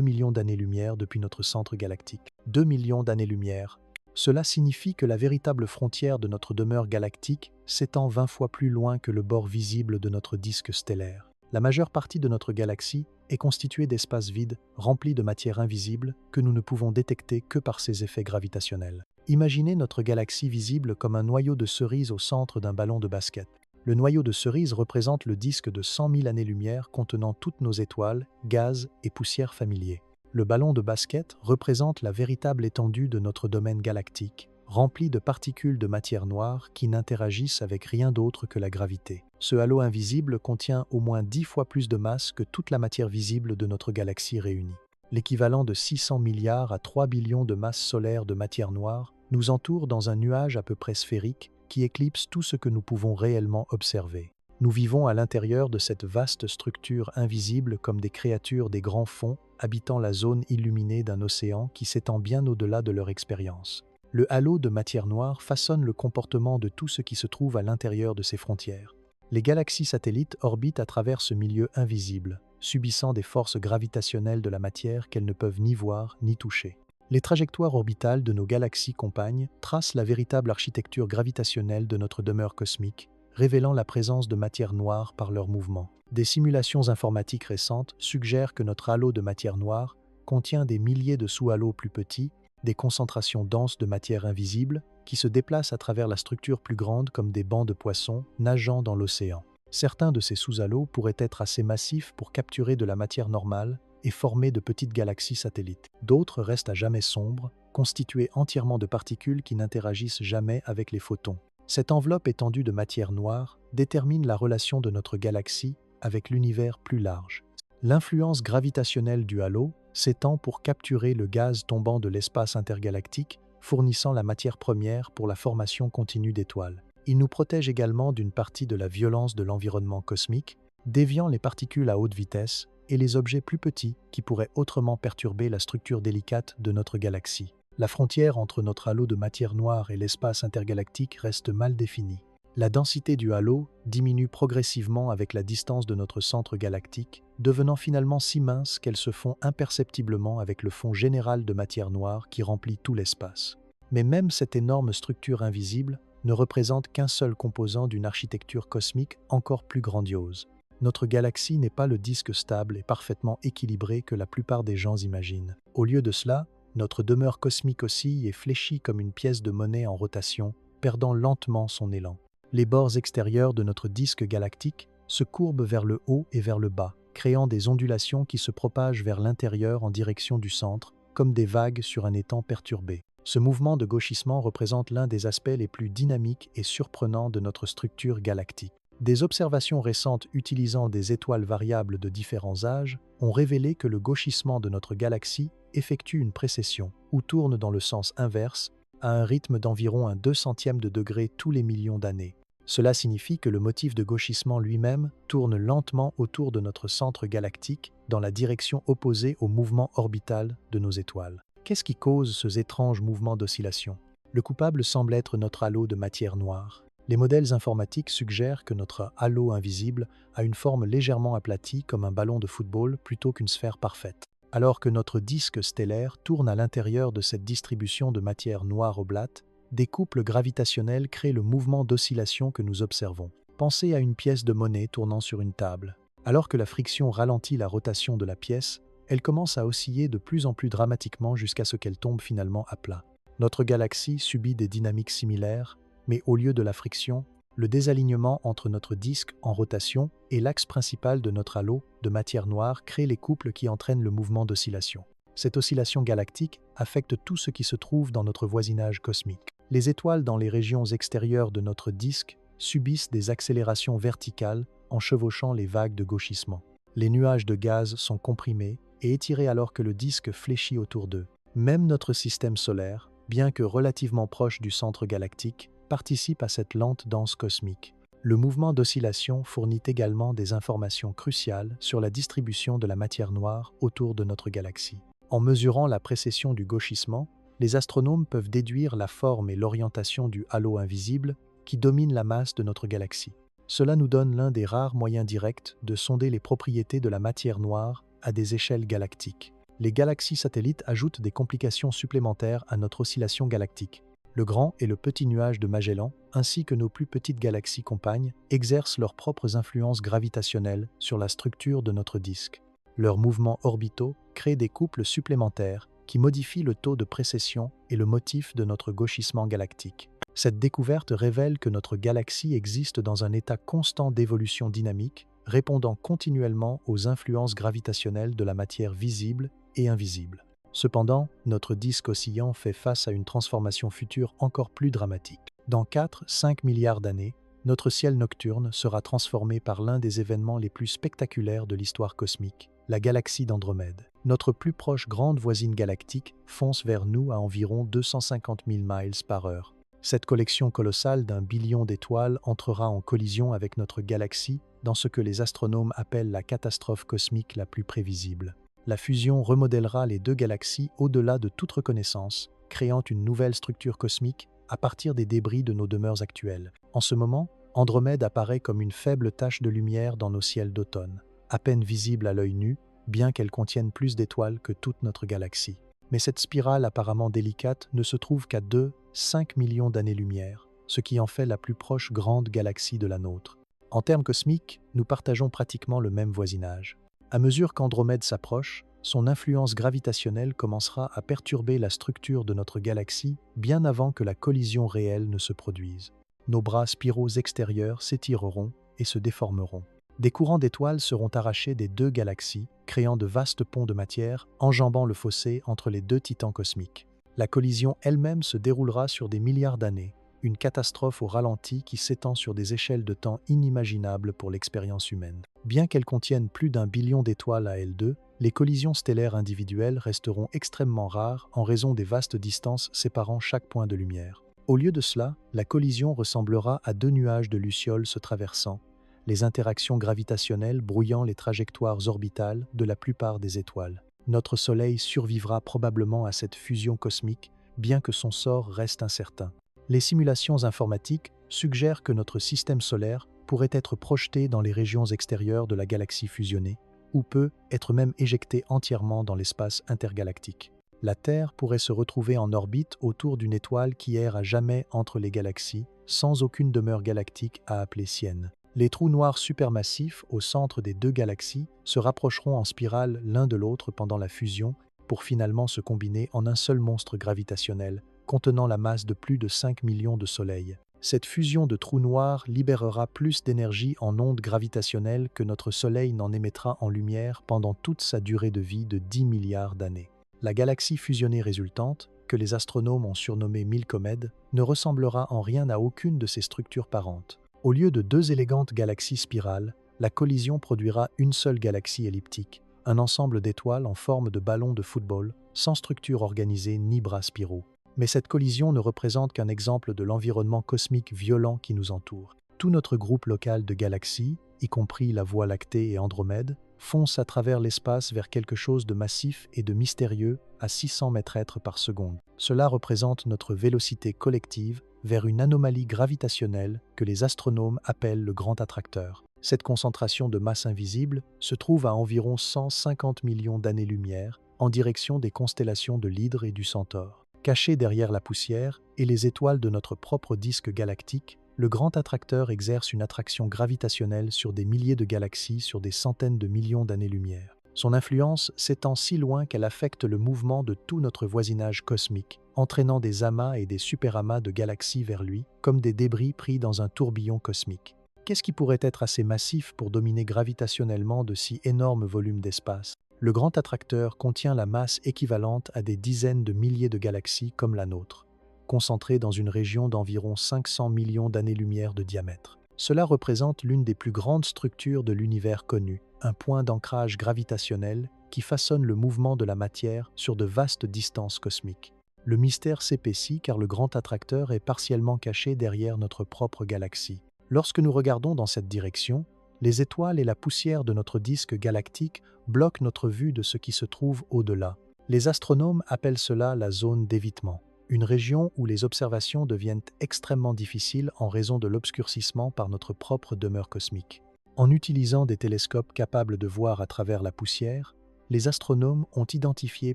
millions d'années-lumière depuis notre centre galactique. 2 millions d'années-lumière. Cela signifie que la véritable frontière de notre demeure galactique s'étend 20 fois plus loin que le bord visible de notre disque stellaire. La majeure partie de notre galaxie est constituée d'espaces vides remplis de matière invisible que nous ne pouvons détecter que par ses effets gravitationnels. Imaginez notre galaxie visible comme un noyau de cerise au centre d'un ballon de basket. Le noyau de cerise représente le disque de 100 000 années-lumière contenant toutes nos étoiles, gaz et poussières familiers. Le ballon de basket représente la véritable étendue de notre domaine galactique, rempli de particules de matière noire qui n'interagissent avec rien d'autre que la gravité. Ce halo invisible contient au moins 10 fois plus de masse que toute la matière visible de notre galaxie réunie. L'équivalent de 600 milliards à 3 billions de masses solaires de matière noire nous entoure dans un nuage à peu près sphérique qui éclipse tout ce que nous pouvons réellement observer. Nous vivons à l'intérieur de cette vaste structure invisible comme des créatures des grands fonds habitant la zone illuminée d'un océan qui s'étend bien au-delà de leur expérience. Le halo de matière noire façonne le comportement de tout ce qui se trouve à l'intérieur de ces frontières. Les galaxies satellites orbitent à travers ce milieu invisible, subissant des forces gravitationnelles de la matière qu'elles ne peuvent ni voir ni toucher. Les trajectoires orbitales de nos galaxies compagnes tracent la véritable architecture gravitationnelle de notre demeure cosmique, révélant la présence de matière noire par leurs mouvements. Des simulations informatiques récentes suggèrent que notre halo de matière noire contient des milliers de sous-halos plus petits, des concentrations denses de matière invisible qui se déplacent à travers la structure plus grande comme des bancs de poissons nageant dans l'océan. Certains de ces sous-halos pourraient être assez massifs pour capturer de la matière normale et former de petites galaxies satellites. D'autres restent à jamais sombres, constituées entièrement de particules qui n'interagissent jamais avec les photons. Cette enveloppe étendue de matière noire détermine la relation de notre galaxie avec l'univers plus large. L'influence gravitationnelle du halo s'étend pour capturer le gaz tombant de l'espace intergalactique, fournissant la matière première pour la formation continue d'étoiles. Il nous protège également d'une partie de la violence de l'environnement cosmique, déviant les particules à haute vitesse et les objets plus petits qui pourraient autrement perturber la structure délicate de notre galaxie. La frontière entre notre halo de matière noire et l'espace intergalactique reste mal définie. La densité du halo diminue progressivement avec la distance de notre centre galactique, devenant finalement si mince qu'elle se fond imperceptiblement avec le fond général de matière noire qui remplit tout l'espace. Mais même cette énorme structure invisible ne représente qu'un seul composant d'une architecture cosmique encore plus grandiose. Notre galaxie n'est pas le disque stable et parfaitement équilibré que la plupart des gens imaginent. Au lieu de cela, notre demeure cosmique oscille et fléchit comme une pièce de monnaie en rotation, perdant lentement son élan. Les bords extérieurs de notre disque galactique se courbent vers le haut et vers le bas, créant des ondulations qui se propagent vers l'intérieur en direction du centre, comme des vagues sur un étang perturbé. Ce mouvement de gauchissement représente l'un des aspects les plus dynamiques et surprenants de notre structure galactique. Des observations récentes utilisant des étoiles variables de différents âges ont révélé que le gauchissement de notre galaxie effectue une précession, ou tourne dans le sens inverse, à un rythme d'environ un 2/100 de degré tous les millions d'années. Cela signifie que le motif de gauchissement lui-même tourne lentement autour de notre centre galactique dans la direction opposée au mouvement orbital de nos étoiles. Qu'est-ce qui cause ces étranges mouvements d'oscillation? Le coupable semble être notre halo de matière noire. Les modèles informatiques suggèrent que notre halo invisible a une forme légèrement aplatie comme un ballon de football plutôt qu'une sphère parfaite. Alors que notre disque stellaire tourne à l'intérieur de cette distribution de matière noire oblate, des couples gravitationnels créent le mouvement d'oscillation que nous observons. Pensez à une pièce de monnaie tournant sur une table. Alors que la friction ralentit la rotation de la pièce, elle commence à osciller de plus en plus dramatiquement jusqu'à ce qu'elle tombe finalement à plat. Notre galaxie subit des dynamiques similaires, mais au lieu de la friction, le désalignement entre notre disque en rotation et l'axe principal de notre halo de matière noire crée les couples qui entraînent le mouvement d'oscillation. Cette oscillation galactique affecte tout ce qui se trouve dans notre voisinage cosmique. Les étoiles dans les régions extérieures de notre disque subissent des accélérations verticales en chevauchant les vagues de gauchissement. Les nuages de gaz sont comprimés et étirés alors que le disque fléchit autour d'eux. Même notre système solaire, bien que relativement proche du centre galactique, participe à cette lente danse cosmique. Le mouvement d'oscillation fournit également des informations cruciales sur la distribution de la matière noire autour de notre galaxie. En mesurant la précession du gauchissement, les astronomes peuvent déduire la forme et l'orientation du halo invisible qui domine la masse de notre galaxie. Cela nous donne l'un des rares moyens directs de sonder les propriétés de la matière noire à des échelles galactiques. Les galaxies satellites ajoutent des complications supplémentaires à notre oscillation galactique. Le grand et le petit nuage de Magellan, ainsi que nos plus petites galaxies compagnes, exercent leurs propres influences gravitationnelles sur la structure de notre disque. Leurs mouvements orbitaux créent des couples supplémentaires qui modifient le taux de précession et le motif de notre gauchissement galactique. Cette découverte révèle que notre galaxie existe dans un état constant d'évolution dynamique, répondant continuellement aux influences gravitationnelles de la matière visible et invisible. Cependant, notre disque oscillant fait face à une transformation future encore plus dramatique. Dans 4-5 milliards d'années, notre ciel nocturne sera transformé par l'un des événements les plus spectaculaires de l'histoire cosmique, la galaxie d'Andromède. Notre plus proche grande voisine galactique fonce vers nous à environ 250 000 miles par heure. Cette collection colossale d'1 billion d'étoiles entrera en collision avec notre galaxie dans ce que les astronomes appellent la catastrophe cosmique la plus prévisible. La fusion remodèlera les deux galaxies au-delà de toute reconnaissance, créant une nouvelle structure cosmique à partir des débris de nos demeures actuelles. En ce moment, Andromède apparaît comme une faible tache de lumière dans nos ciels d'automne, à peine visible à l'œil nu, bien qu'elle contienne plus d'étoiles que toute notre galaxie. Mais cette spirale apparemment délicate ne se trouve qu'à 2-5 millions d'années-lumière, ce qui en fait la plus proche grande galaxie de la nôtre. En termes cosmiques, nous partageons pratiquement le même voisinage. À mesure qu'Andromède s'approche, son influence gravitationnelle commencera à perturber la structure de notre galaxie bien avant que la collision réelle ne se produise. Nos bras spiraux extérieurs s'étireront et se déformeront. Des courants d'étoiles seront arrachés des deux galaxies, créant de vastes ponts de matière, enjambant le fossé entre les deux titans cosmiques. La collision elle-même se déroulera sur des milliards d'années, une catastrophe au ralenti qui s'étend sur des échelles de temps inimaginables pour l'expérience humaine. Bien qu'elles contiennent plus d'1 billion d'étoiles à elles deux, les collisions stellaires individuelles resteront extrêmement rares en raison des vastes distances séparant chaque point de lumière. Au lieu de cela, la collision ressemblera à deux nuages de lucioles se traversant, les interactions gravitationnelles brouillant les trajectoires orbitales de la plupart des étoiles. Notre Soleil survivra probablement à cette fusion cosmique, bien que son sort reste incertain. Les simulations informatiques suggèrent que notre système solaire pourrait être projeté dans les régions extérieures de la galaxie fusionnée, ou peut être même éjecté entièrement dans l'espace intergalactique. La Terre pourrait se retrouver en orbite autour d'une étoile qui erre à jamais entre les galaxies, sans aucune demeure galactique à appeler sienne. Les trous noirs supermassifs au centre des deux galaxies se rapprocheront en spirale l'un de l'autre pendant la fusion pour finalement se combiner en un seul monstre gravitationnel, contenant la masse de plus de 5 millions de soleils. Cette fusion de trous noirs libérera plus d'énergie en ondes gravitationnelles que notre Soleil n'en émettra en lumière pendant toute sa durée de vie de 10 milliards d'années. La galaxie fusionnée résultante, que les astronomes ont surnommée Milcomède, ne ressemblera en rien à aucune de ses structures parentes. Au lieu de deux élégantes galaxies spirales, la collision produira une seule galaxie elliptique, un ensemble d'étoiles en forme de ballon de football, sans structure organisée ni bras spiraux. Mais cette collision ne représente qu'un exemple de l'environnement cosmique violent qui nous entoure. Tout notre groupe local de galaxies, y compris la Voie lactée et Andromède, fonce à travers l'espace vers quelque chose de massif et de mystérieux à 600 mètres par seconde. Cela représente notre vélocité collective vers une anomalie gravitationnelle que les astronomes appellent le grand attracteur. Cette concentration de masse invisible se trouve à environ 150 millions d'années-lumière en direction des constellations de l'Hydre et du Centaure. Caché derrière la poussière et les étoiles de notre propre disque galactique, le grand attracteur exerce une attraction gravitationnelle sur des milliers de galaxies sur des centaines de millions d'années-lumière. Son influence s'étend si loin qu'elle affecte le mouvement de tout notre voisinage cosmique, entraînant des amas et des superamas de galaxies vers lui, comme des débris pris dans un tourbillon cosmique. Qu'est-ce qui pourrait être assez massif pour dominer gravitationnellement de si énormes volumes d'espace? Le grand attracteur contient la masse équivalente à des dizaines de milliers de galaxies comme la nôtre, concentrées dans une région d'environ 500 millions d'années-lumière de diamètre. Cela représente l'une des plus grandes structures de l'univers connu, un point d'ancrage gravitationnel qui façonne le mouvement de la matière sur de vastes distances cosmiques. Le mystère s'épaissit car le grand attracteur est partiellement caché derrière notre propre galaxie. Lorsque nous regardons dans cette direction, les étoiles et la poussière de notre disque galactique bloquent notre vue de ce qui se trouve au-delà. Les astronomes appellent cela la zone d'évitement, une région où les observations deviennent extrêmement difficiles en raison de l'obscurcissement par notre propre demeure cosmique. En utilisant des télescopes capables de voir à travers la poussière, les astronomes ont identifié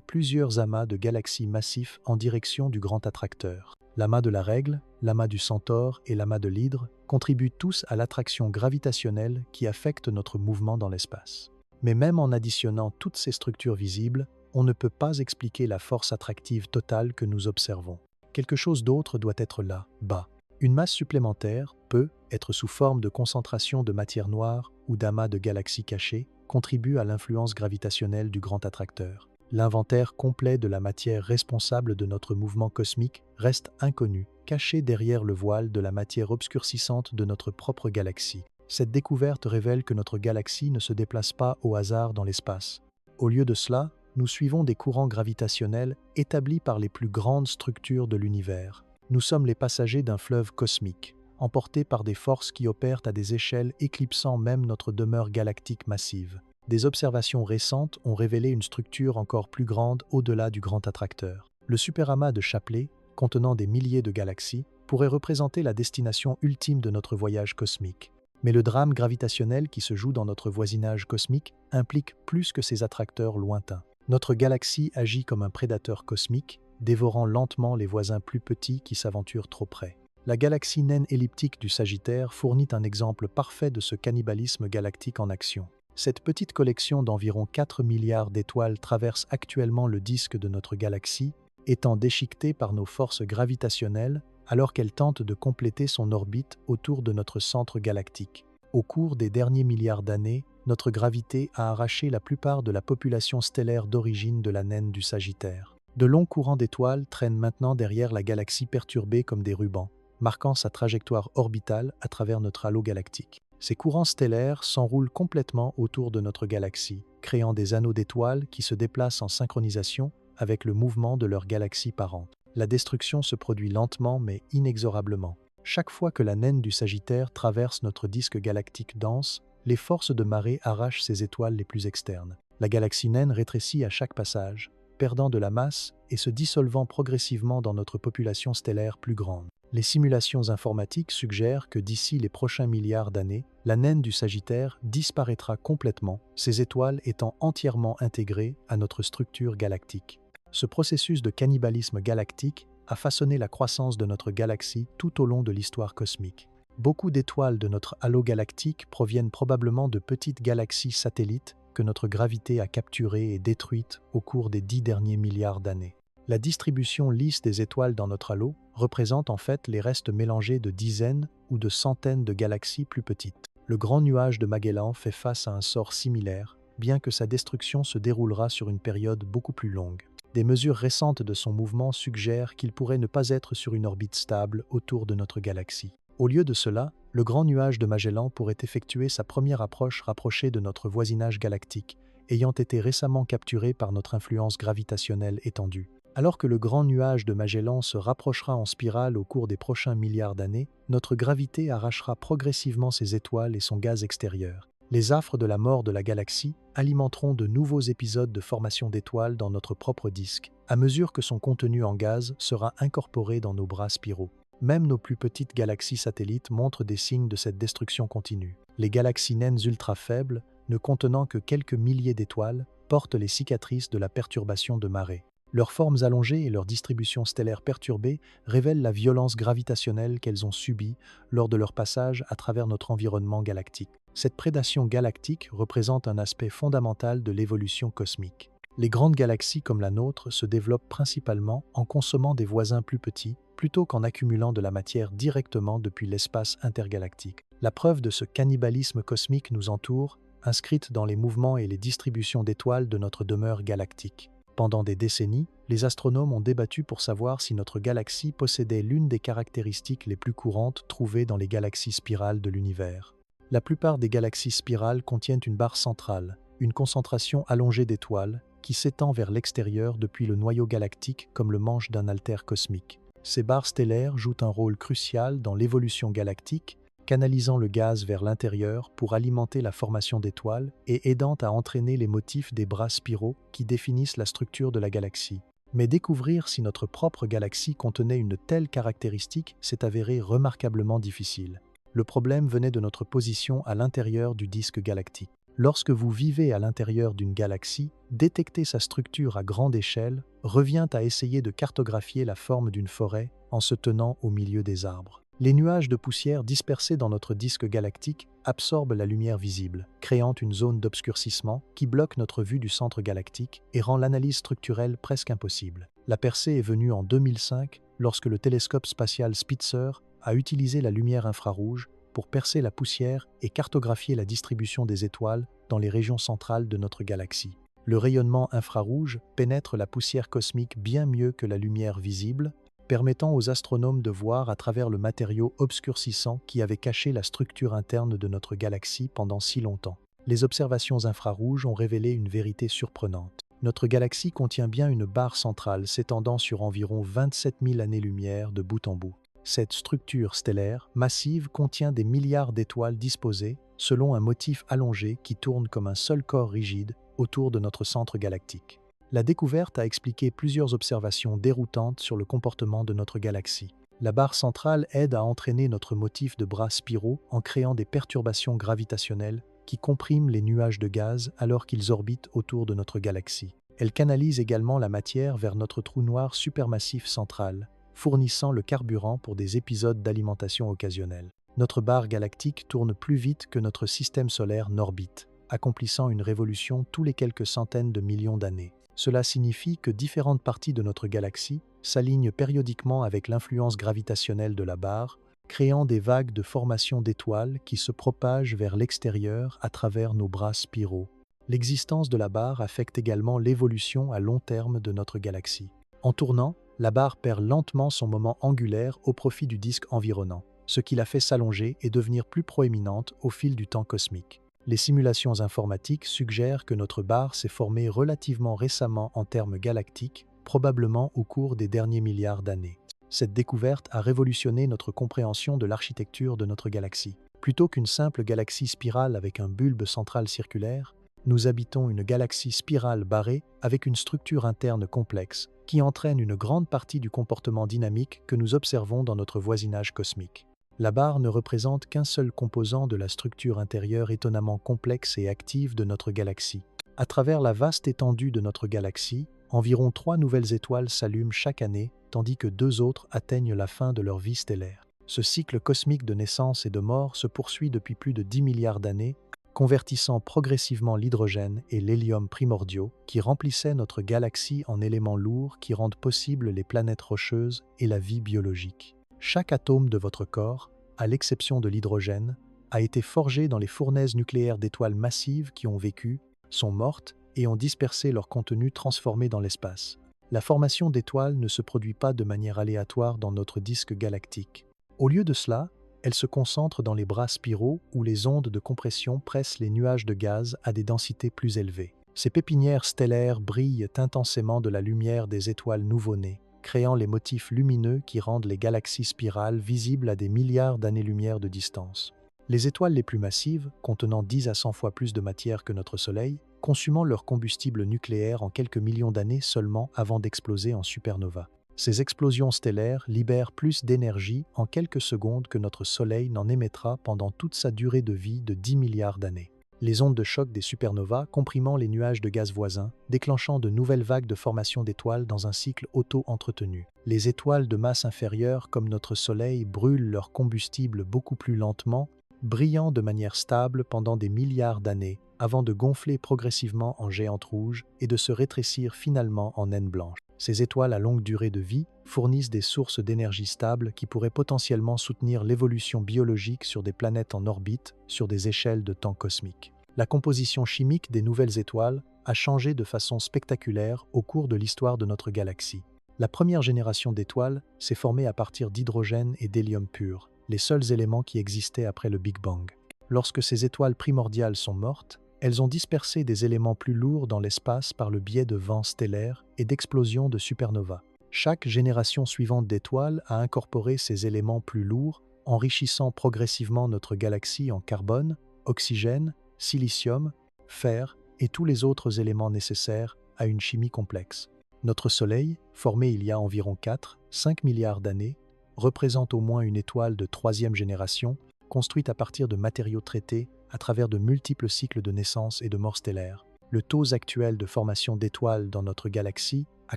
plusieurs amas de galaxies massifs en direction du grand attracteur. L'amas de la Règle, l'amas du Centaure et l'amas de l'Hydre contribuent tous à l'attraction gravitationnelle qui affecte notre mouvement dans l'espace. Mais même en additionnant toutes ces structures visibles, on ne peut pas expliquer la force attractive totale que nous observons. Quelque chose d'autre doit être là, bas. Une masse supplémentaire peut, être sous forme de concentration de matière noire ou d'amas de galaxies cachées, contribue à l'influence gravitationnelle du grand attracteur. L'inventaire complet de la matière responsable de notre mouvement cosmique reste inconnu, caché derrière le voile de la matière obscurcissante de notre propre galaxie. Cette découverte révèle que notre galaxie ne se déplace pas au hasard dans l'espace. Au lieu de cela, nous suivons des courants gravitationnels établis par les plus grandes structures de l'univers. Nous sommes les passagers d'un fleuve cosmique, emportés par des forces qui opèrent à des échelles éclipsant même notre demeure galactique massive. Des observations récentes ont révélé une structure encore plus grande au-delà du grand attracteur. Le superamas de Shapley, contenant des milliers de galaxies, pourrait représenter la destination ultime de notre voyage cosmique. Mais le drame gravitationnel qui se joue dans notre voisinage cosmique implique plus que ces attracteurs lointains. Notre galaxie agit comme un prédateur cosmique, dévorant lentement les voisins plus petits qui s'aventurent trop près. La galaxie naine elliptique du Sagittaire fournit un exemple parfait de ce cannibalisme galactique en action. Cette petite collection d'environ 4 milliards d'étoiles traverse actuellement le disque de notre galaxie, étant déchiquetée par nos forces gravitationnelles alors qu'elle tente de compléter son orbite autour de notre centre galactique. Au cours des derniers milliards d'années, notre gravité a arraché la plupart de la population stellaire d'origine de la naine du Sagittaire. De longs courants d'étoiles traînent maintenant derrière la galaxie perturbée comme des rubans, marquant sa trajectoire orbitale à travers notre halo galactique. Ces courants stellaires s'enroulent complètement autour de notre galaxie, créant des anneaux d'étoiles qui se déplacent en synchronisation avec le mouvement de leurs galaxies parentes. La destruction se produit lentement mais inexorablement. Chaque fois que la naine du Sagittaire traverse notre disque galactique dense, les forces de marée arrachent ses étoiles les plus externes. La galaxie naine rétrécit à chaque passage, perdant de la masse et se dissolvant progressivement dans notre population stellaire plus grande. Les simulations informatiques suggèrent que d'ici les prochains milliards d'années, la naine du Sagittaire disparaîtra complètement, ses étoiles étant entièrement intégrées à notre structure galactique. Ce processus de cannibalisme galactique a façonné la croissance de notre galaxie tout au long de l'histoire cosmique. Beaucoup d'étoiles de notre halo galactique proviennent probablement de petites galaxies satellites que notre gravité a capturées et détruites au cours des 10 derniers milliards d'années. La distribution lisse des étoiles dans notre halo représente en fait les restes mélangés de dizaines ou de centaines de galaxies plus petites. Le grand nuage de Magellan fait face à un sort similaire, bien que sa destruction se déroulera sur une période beaucoup plus longue. Des mesures récentes de son mouvement suggèrent qu'il pourrait ne pas être sur une orbite stable autour de notre galaxie. Au lieu de cela, le grand nuage de Magellan pourrait effectuer sa première approche rapprochée de notre voisinage galactique, ayant été récemment capturé par notre influence gravitationnelle étendue. Alors que le grand nuage de Magellan se rapprochera en spirale au cours des prochains milliards d'années, notre gravité arrachera progressivement ses étoiles et son gaz extérieur. Les affres de la mort de la galaxie alimenteront de nouveaux épisodes de formation d'étoiles dans notre propre disque, à mesure que son contenu en gaz sera incorporé dans nos bras spiraux. Même nos plus petites galaxies satellites montrent des signes de cette destruction continue. Les galaxies naines ultra faibles, ne contenant que quelques milliers d'étoiles, portent les cicatrices de la perturbation de marée. Leurs formes allongées et leur distribution stellaire perturbée révèlent la violence gravitationnelle qu'elles ont subie lors de leur passage à travers notre environnement galactique. Cette prédation galactique représente un aspect fondamental de l'évolution cosmique. Les grandes galaxies comme la nôtre se développent principalement en consommant des voisins plus petits, plutôt qu'en accumulant de la matière directement depuis l'espace intergalactique. La preuve de ce cannibalisme cosmique nous entoure, inscrite dans les mouvements et les distributions d'étoiles de notre demeure galactique. Pendant des décennies, les astronomes ont débattu pour savoir si notre galaxie possédait l'une des caractéristiques les plus courantes trouvées dans les galaxies spirales de l'univers. La plupart des galaxies spirales contiennent une barre centrale, une concentration allongée d'étoiles, qui s'étend vers l'extérieur depuis le noyau galactique comme le manche d'un altère cosmique. Ces barres stellaires jouent un rôle crucial dans l'évolution galactique, canalisant le gaz vers l'intérieur pour alimenter la formation d'étoiles et aidant à entraîner les motifs des bras spiraux qui définissent la structure de la galaxie. Mais découvrir si notre propre galaxie contenait une telle caractéristique s'est avéré remarquablement difficile. Le problème venait de notre position à l'intérieur du disque galactique. Lorsque vous vivez à l'intérieur d'une galaxie, détecter sa structure à grande échelle revient à essayer de cartographier la forme d'une forêt en se tenant au milieu des arbres. Les nuages de poussière dispersés dans notre disque galactique absorbent la lumière visible, créant une zone d'obscurcissement qui bloque notre vue du centre galactique et rend l'analyse structurelle presque impossible. La percée est venue en 2005 lorsque le télescope spatial Spitzer a utilisé la lumière infrarouge pour percer la poussière et cartographier la distribution des étoiles dans les régions centrales de notre galaxie. Le rayonnement infrarouge pénètre la poussière cosmique bien mieux que la lumière visible, permettant aux astronomes de voir à travers le matériau obscurcissant qui avait caché la structure interne de notre galaxie pendant si longtemps. Les observations infrarouges ont révélé une vérité surprenante. Notre galaxie contient bien une barre centrale s'étendant sur environ 27 000 années-lumière de bout en bout. Cette structure stellaire massive contient des milliards d'étoiles disposées selon un motif allongé qui tourne comme un seul corps rigide autour de notre centre galactique. La découverte a expliqué plusieurs observations déroutantes sur le comportement de notre galaxie. La barre centrale aide à entraîner notre motif de bras spiraux en créant des perturbations gravitationnelles qui compriment les nuages de gaz alors qu'ils orbitent autour de notre galaxie. Elle canalise également la matière vers notre trou noir supermassif central, fournissant le carburant pour des épisodes d'alimentation occasionnels. Notre barre galactique tourne plus vite que notre système solaire n'orbite, accomplissant une révolution tous les quelques centaines de millions d'années. Cela signifie que différentes parties de notre galaxie s'alignent périodiquement avec l'influence gravitationnelle de la barre, créant des vagues de formation d'étoiles qui se propagent vers l'extérieur à travers nos bras spiraux. L'existence de la barre affecte également l'évolution à long terme de notre galaxie. En tournant, la barre perd lentement son moment angulaire au profit du disque environnant, ce qui la fait s'allonger et devenir plus proéminente au fil du temps cosmique. Les simulations informatiques suggèrent que notre barre s'est formée relativement récemment en termes galactiques, probablement au cours des derniers milliards d'années. Cette découverte a révolutionné notre compréhension de l'architecture de notre galaxie. Plutôt qu'une simple galaxie spirale avec un bulbe central circulaire, nous habitons une galaxie spirale barrée avec une structure interne complexe qui entraîne une grande partie du comportement dynamique que nous observons dans notre voisinage cosmique. La barre ne représente qu'un seul composant de la structure intérieure étonnamment complexe et active de notre galaxie. À travers la vaste étendue de notre galaxie, Environ 3 nouvelles étoiles s'allument chaque année, tandis que 2 autres atteignent la fin de leur vie stellaire. Ce cycle cosmique de naissance et de mort se poursuit depuis plus de 10 milliards d'années, convertissant progressivement l'hydrogène et l'hélium primordiaux qui remplissaient notre galaxie en éléments lourds qui rendent possibles les planètes rocheuses et la vie biologique. Chaque atome de votre corps, à l'exception de l'hydrogène, a été forgé dans les fournaises nucléaires d'étoiles massives qui ont vécu, sont mortes et ont dispersé leur contenu transformé dans l'espace. La formation d'étoiles ne se produit pas de manière aléatoire dans notre disque galactique. Au lieu de cela, elle se concentre dans les bras spiraux où les ondes de compression pressent les nuages de gaz à des densités plus élevées. Ces pépinières stellaires brillent intensément de la lumière des étoiles nouveau-nées, créant les motifs lumineux qui rendent les galaxies spirales visibles à des milliards d'années-lumière de distance. Les étoiles les plus massives, contenant 10 à 100 fois plus de matière que notre Soleil, consumant leur combustible nucléaire en quelques millions d'années seulement avant d'exploser en supernova. Ces explosions stellaires libèrent plus d'énergie en quelques secondes que notre Soleil n'en émettra pendant toute sa durée de vie de 10 milliards d'années. Les ondes de choc des supernovas comprimant les nuages de gaz voisins, déclenchant de nouvelles vagues de formation d'étoiles dans un cycle auto-entretenu. Les étoiles de masse inférieure comme notre Soleil brûlent leur combustible beaucoup plus lentement, brillant de manière stable pendant des milliards d'années, avant de gonfler progressivement en géantes rouges et de se rétrécir finalement en naines blanches. Ces étoiles à longue durée de vie fournissent des sources d'énergie stables qui pourraient potentiellement soutenir l'évolution biologique sur des planètes en orbite sur des échelles de temps cosmiques. La composition chimique des nouvelles étoiles a changé de façon spectaculaire au cours de l'histoire de notre galaxie. La première génération d'étoiles s'est formée à partir d'hydrogène et d'hélium pur, les seuls éléments qui existaient après le Big Bang. Lorsque ces étoiles primordiales sont mortes, elles ont dispersé des éléments plus lourds dans l'espace par le biais de vents stellaires et d'explosions de supernovas. Chaque génération suivante d'étoiles a incorporé ces éléments plus lourds, enrichissant progressivement notre galaxie en carbone, oxygène, silicium, fer et tous les autres éléments nécessaires à une chimie complexe. Notre Soleil, formé il y a environ 4-5 milliards d'années, représente au moins une étoile de troisième génération, construite à partir de matériaux traités à travers de multiples cycles de naissance et de mort stellaire. Le taux actuel de formation d'étoiles dans notre galaxie a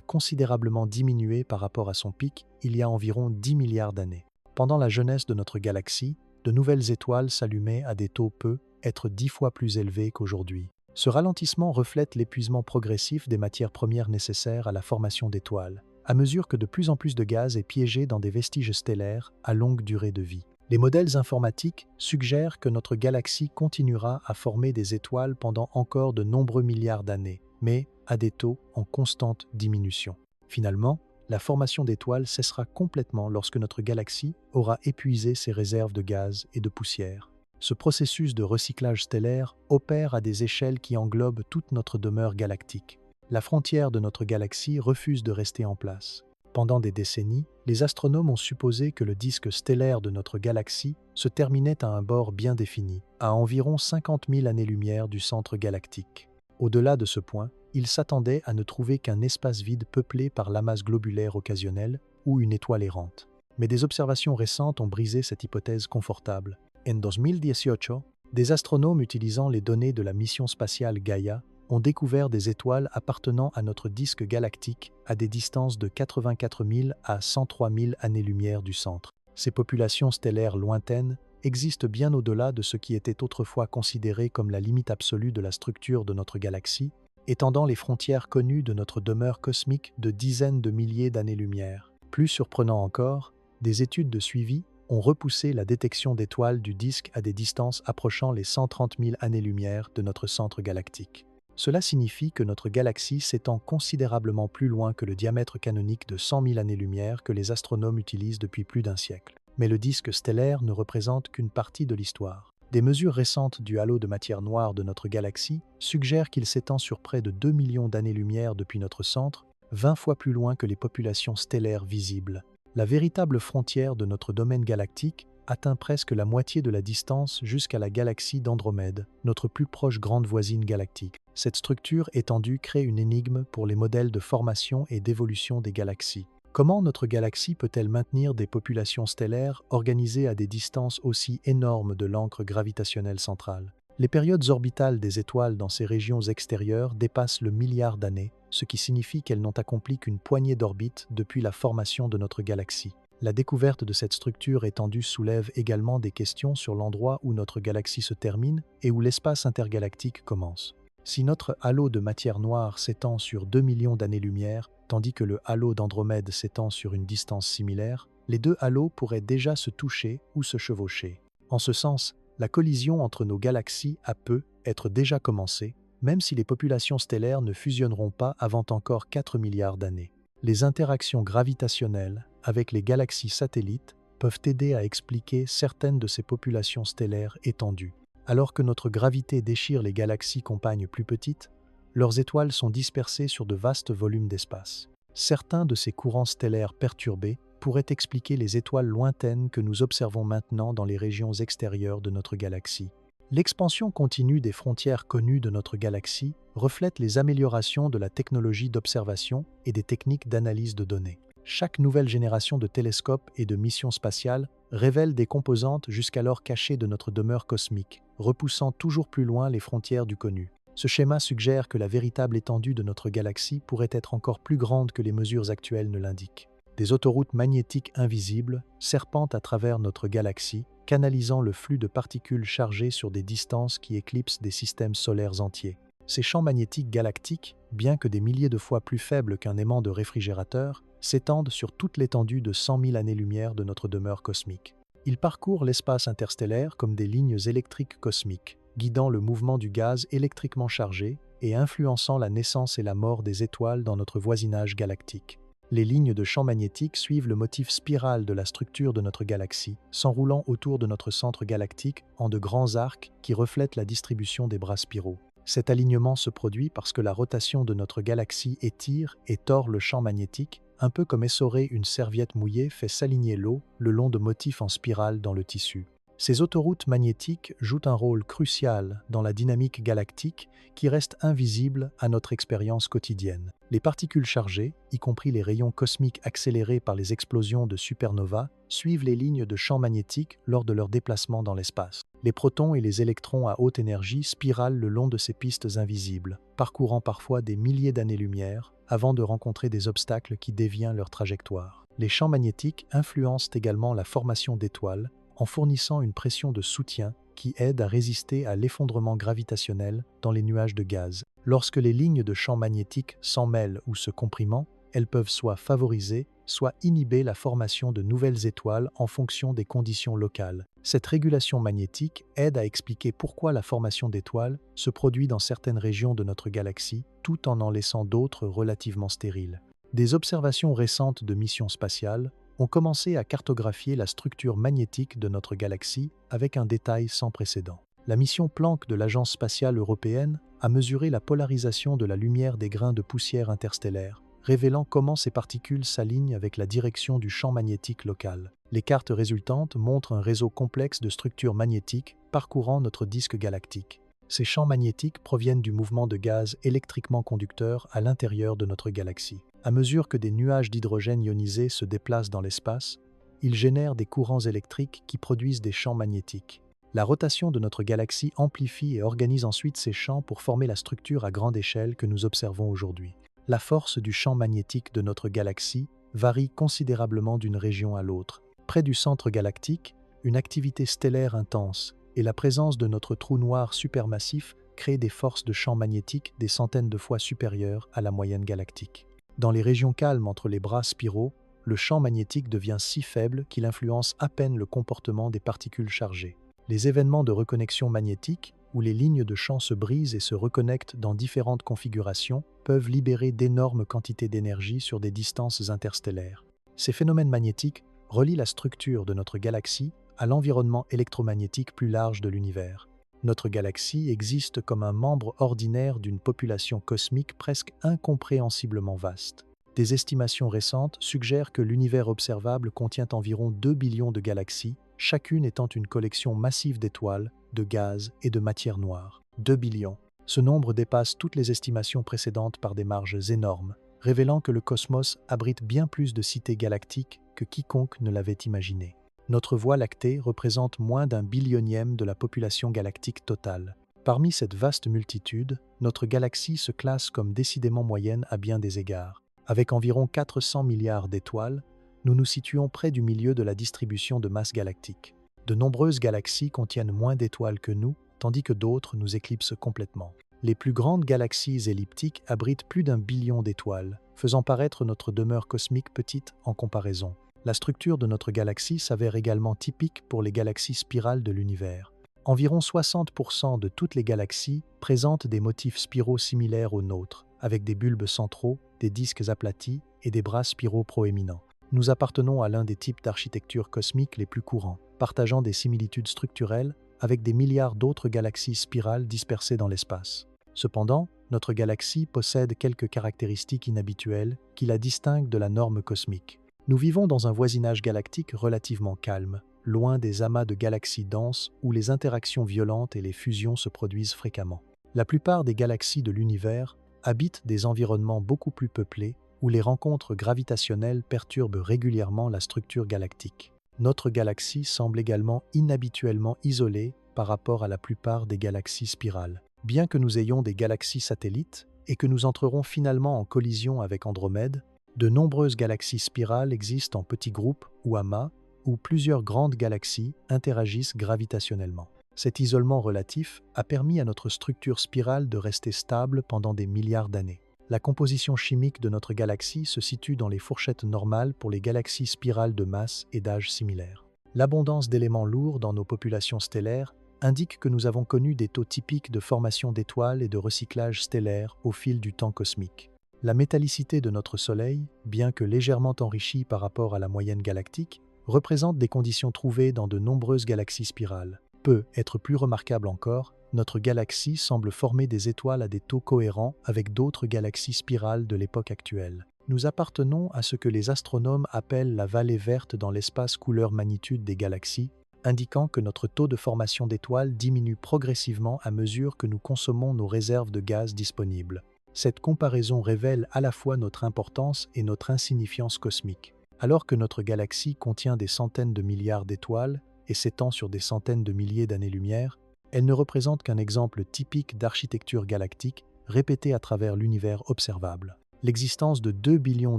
considérablement diminué par rapport à son pic il y a environ 10 milliards d'années. Pendant la jeunesse de notre galaxie, de nouvelles étoiles s'allumaient à des taux peu être 10 fois plus élevés qu'aujourd'hui. Ce ralentissement reflète l'épuisement progressif des matières premières nécessaires à la formation d'étoiles, à mesure que de plus en plus de gaz est piégé dans des vestiges stellaires à longue durée de vie. Les modèles informatiques suggèrent que notre galaxie continuera à former des étoiles pendant encore de nombreux milliards d'années, mais à des taux en constante diminution. Finalement, la formation d'étoiles cessera complètement lorsque notre galaxie aura épuisé ses réserves de gaz et de poussière. Ce processus de recyclage stellaire opère à des échelles qui englobent toute notre demeure galactique. La frontière de notre galaxie refuse de rester en place. Pendant des décennies, les astronomes ont supposé que le disque stellaire de notre galaxie se terminait à un bord bien défini, à environ 50 000 années-lumière du centre galactique. Au-delà de ce point, ils s'attendaient à ne trouver qu'un espace vide peuplé par l'amas globulaire occasionnel ou une étoile errante. Mais des observations récentes ont brisé cette hypothèse confortable. En 2018, des astronomes utilisant les données de la mission spatiale Gaia ont découvert des étoiles appartenant à notre disque galactique à des distances de 84 000 à 103 000 années-lumière du centre. Ces populations stellaires lointaines existent bien au-delà de ce qui était autrefois considéré comme la limite absolue de la structure de notre galaxie, étendant les frontières connues de notre demeure cosmique de dizaines de milliers d'années-lumière. Plus surprenant encore, des études de suivi ont repoussé la détection d'étoiles du disque à des distances approchant les 130 000 années-lumière de notre centre galactique. Cela signifie que notre galaxie s'étend considérablement plus loin que le diamètre canonique de 100 000 années-lumière que les astronomes utilisent depuis plus d'un siècle. Mais le disque stellaire ne représente qu'une partie de l'histoire. Des mesures récentes du halo de matière noire de notre galaxie suggèrent qu'il s'étend sur près de 2 millions d'années-lumière depuis notre centre, 20 fois plus loin que les populations stellaires visibles. La véritable frontière de notre domaine galactique atteint presque la moitié de la distance jusqu'à la galaxie d'Andromède, notre plus proche grande voisine galactique. Cette structure étendue crée une énigme pour les modèles de formation et d'évolution des galaxies. Comment notre galaxie peut-elle maintenir des populations stellaires organisées à des distances aussi énormes de l'encre gravitationnelle centrale? Les périodes orbitales des étoiles dans ces régions extérieures dépassent le milliard d'années, ce qui signifie qu'elles n'ont accompli qu'une poignée d'orbites depuis la formation de notre galaxie. La découverte de cette structure étendue soulève également des questions sur l'endroit où notre galaxie se termine et où l'espace intergalactique commence. Si notre halo de matière noire s'étend sur 2 millions d'années-lumière, tandis que le halo d'Andromède s'étend sur une distance similaire, les deux halos pourraient déjà se toucher ou se chevaucher. En ce sens, la collision entre nos galaxies peut être déjà commencée, même si les populations stellaires ne fusionneront pas avant encore 4 milliards d'années. Les interactions gravitationnelles avec les galaxies satellites peuvent aider à expliquer certaines de ces populations stellaires étendues. Alors que notre gravité déchire les galaxies compagnes plus petites, leurs étoiles sont dispersées sur de vastes volumes d'espace. Certains de ces courants stellaires perturbés pourraient expliquer les étoiles lointaines que nous observons maintenant dans les régions extérieures de notre galaxie. L'expansion continue des frontières connues de notre galaxie reflète les améliorations de la technologie d'observation et des techniques d'analyse de données. Chaque nouvelle génération de télescopes et de missions spatiales révèle des composantes jusqu'alors cachées de notre demeure cosmique, repoussant toujours plus loin les frontières du connu. Ce schéma suggère que la véritable étendue de notre galaxie pourrait être encore plus grande que les mesures actuelles ne l'indiquent. Des autoroutes magnétiques invisibles serpentent à travers notre galaxie, canalisant le flux de particules chargées sur des distances qui éclipsent des systèmes solaires entiers. Ces champs magnétiques galactiques, bien que des milliers de fois plus faibles qu'un aimant de réfrigérateur, s'étendent sur toute l'étendue de 100 000 années-lumière de notre demeure cosmique. Ils parcourent l'espace interstellaire comme des lignes électriques cosmiques, guidant le mouvement du gaz électriquement chargé et influençant la naissance et la mort des étoiles dans notre voisinage galactique. Les lignes de champs magnétiques suivent le motif spiral de la structure de notre galaxie, s'enroulant autour de notre centre galactique en de grands arcs qui reflètent la distribution des bras spiraux. Cet alignement se produit parce que la rotation de notre galaxie étire et tord le champ magnétique, un peu comme essorer une serviette mouillée fait s'aligner l'eau le long de motifs en spirale dans le tissu. Ces autoroutes magnétiques jouent un rôle crucial dans la dynamique galactique qui reste invisible à notre expérience quotidienne. Les particules chargées, y compris les rayons cosmiques accélérés par les explosions de supernovas, suivent les lignes de champ magnétique lors de leur déplacement dans l'espace. Les protons et les électrons à haute énergie spiralent le long de ces pistes invisibles, parcourant parfois des milliers d'années-lumière avant de rencontrer des obstacles qui dévient leur trajectoire. Les champs magnétiques influencent également la formation d'étoiles, en fournissant une pression de soutien qui aide à résister à l'effondrement gravitationnel dans les nuages de gaz. Lorsque les lignes de champ magnétique s'emmêlent ou se comprimant, elles peuvent soit favoriser, soit inhiber la formation de nouvelles étoiles en fonction des conditions locales. Cette régulation magnétique aide à expliquer pourquoi la formation d'étoiles se produit dans certaines régions de notre galaxie, tout en laissant d'autres relativement stériles. Des observations récentes de missions spatiales ont commencé à cartographier la structure magnétique de notre galaxie avec un détail sans précédent. La mission Planck de l'Agence spatiale européenne a mesuré la polarisation de la lumière des grains de poussière interstellaire, révélant comment ces particules s'alignent avec la direction du champ magnétique local. Les cartes résultantes montrent un réseau complexe de structures magnétiques parcourant notre disque galactique. Ces champs magnétiques proviennent du mouvement de gaz électriquement conducteur à l'intérieur de notre galaxie. À mesure que des nuages d'hydrogène ionisé se déplacent dans l'espace, ils génèrent des courants électriques qui produisent des champs magnétiques. La rotation de notre galaxie amplifie et organise ensuite ces champs pour former la structure à grande échelle que nous observons aujourd'hui. La force du champ magnétique de notre galaxie varie considérablement d'une région à l'autre. Près du centre galactique, une activité stellaire intense et la présence de notre trou noir supermassif créent des forces de champ magnétique des centaines de fois supérieures à la moyenne galactique. Dans les régions calmes entre les bras spiraux, le champ magnétique devient si faible qu'il influence à peine le comportement des particules chargées. Les événements de reconnexion magnétique, où les lignes de champ se brisent et se reconnectent dans différentes configurations, peuvent libérer d'énormes quantités d'énergie sur des distances interstellaires. Ces phénomènes magnétiques relient la structure de notre galaxie à l'environnement électromagnétique plus large de l'univers. Notre galaxie existe comme un membre ordinaire d'une population cosmique presque incompréhensiblement vaste. Des estimations récentes suggèrent que l'univers observable contient environ 2 billions de galaxies, chacune étant une collection massive d'étoiles, de gaz et de matière noire. 2 billions. Ce nombre dépasse toutes les estimations précédentes par des marges énormes, révélant que le cosmos abrite bien plus de cités galactiques que quiconque ne l'avait imaginé. Notre Voie lactée représente moins d'un billionième de la population galactique totale. Parmi cette vaste multitude, notre galaxie se classe comme décidément moyenne à bien des égards. Avec environ 400 milliards d'étoiles, nous nous situons près du milieu de la distribution de masse galactique. De nombreuses galaxies contiennent moins d'étoiles que nous, tandis que d'autres nous éclipsent complètement. Les plus grandes galaxies elliptiques abritent plus d'1 billion d'étoiles, faisant paraître notre demeure cosmique petite en comparaison. La structure de notre galaxie s'avère également typique pour les galaxies spirales de l'univers. Environ 60% de toutes les galaxies présentent des motifs spiraux similaires aux nôtres, avec des bulbes centraux, des disques aplatis et des bras spiraux proéminents. Nous appartenons à l'un des types d'architecture cosmique les plus courants, partageant des similitudes structurelles avec des milliards d'autres galaxies spirales dispersées dans l'espace. Cependant, notre galaxie possède quelques caractéristiques inhabituelles qui la distinguent de la norme cosmique. Nous vivons dans un voisinage galactique relativement calme, loin des amas de galaxies denses où les interactions violentes et les fusions se produisent fréquemment. La plupart des galaxies de l'univers habitent des environnements beaucoup plus peuplés où les rencontres gravitationnelles perturbent régulièrement la structure galactique. Notre galaxie semble également inhabituellement isolée par rapport à la plupart des galaxies spirales. Bien que nous ayons des galaxies satellites et que nous entrerons finalement en collision avec Andromède, de nombreuses galaxies spirales existent en petits groupes ou amas où plusieurs grandes galaxies interagissent gravitationnellement. Cet isolement relatif a permis à notre structure spirale de rester stable pendant des milliards d'années. La composition chimique de notre galaxie se situe dans les fourchettes normales pour les galaxies spirales de masse et d'âge similaires. L'abondance d'éléments lourds dans nos populations stellaires indique que nous avons connu des taux typiques de formation d'étoiles et de recyclage stellaire au fil du temps cosmique. La métallicité de notre Soleil, bien que légèrement enrichie par rapport à la moyenne galactique, représente des conditions trouvées dans de nombreuses galaxies spirales. Peut être plus remarquable encore, notre galaxie semble former des étoiles à des taux cohérents avec d'autres galaxies spirales de l'époque actuelle. Nous appartenons à ce que les astronomes appellent la vallée verte dans l'espace couleur magnitude des galaxies, indiquant que notre taux de formation d'étoiles diminue progressivement à mesure que nous consommons nos réserves de gaz disponibles. Cette comparaison révèle à la fois notre importance et notre insignifiance cosmique. Alors que notre galaxie contient des centaines de milliards d'étoiles et s'étend sur des centaines de milliers d'années-lumière, elle ne représente qu'un exemple typique d'architecture galactique répétée à travers l'univers observable. L'existence de 2 billions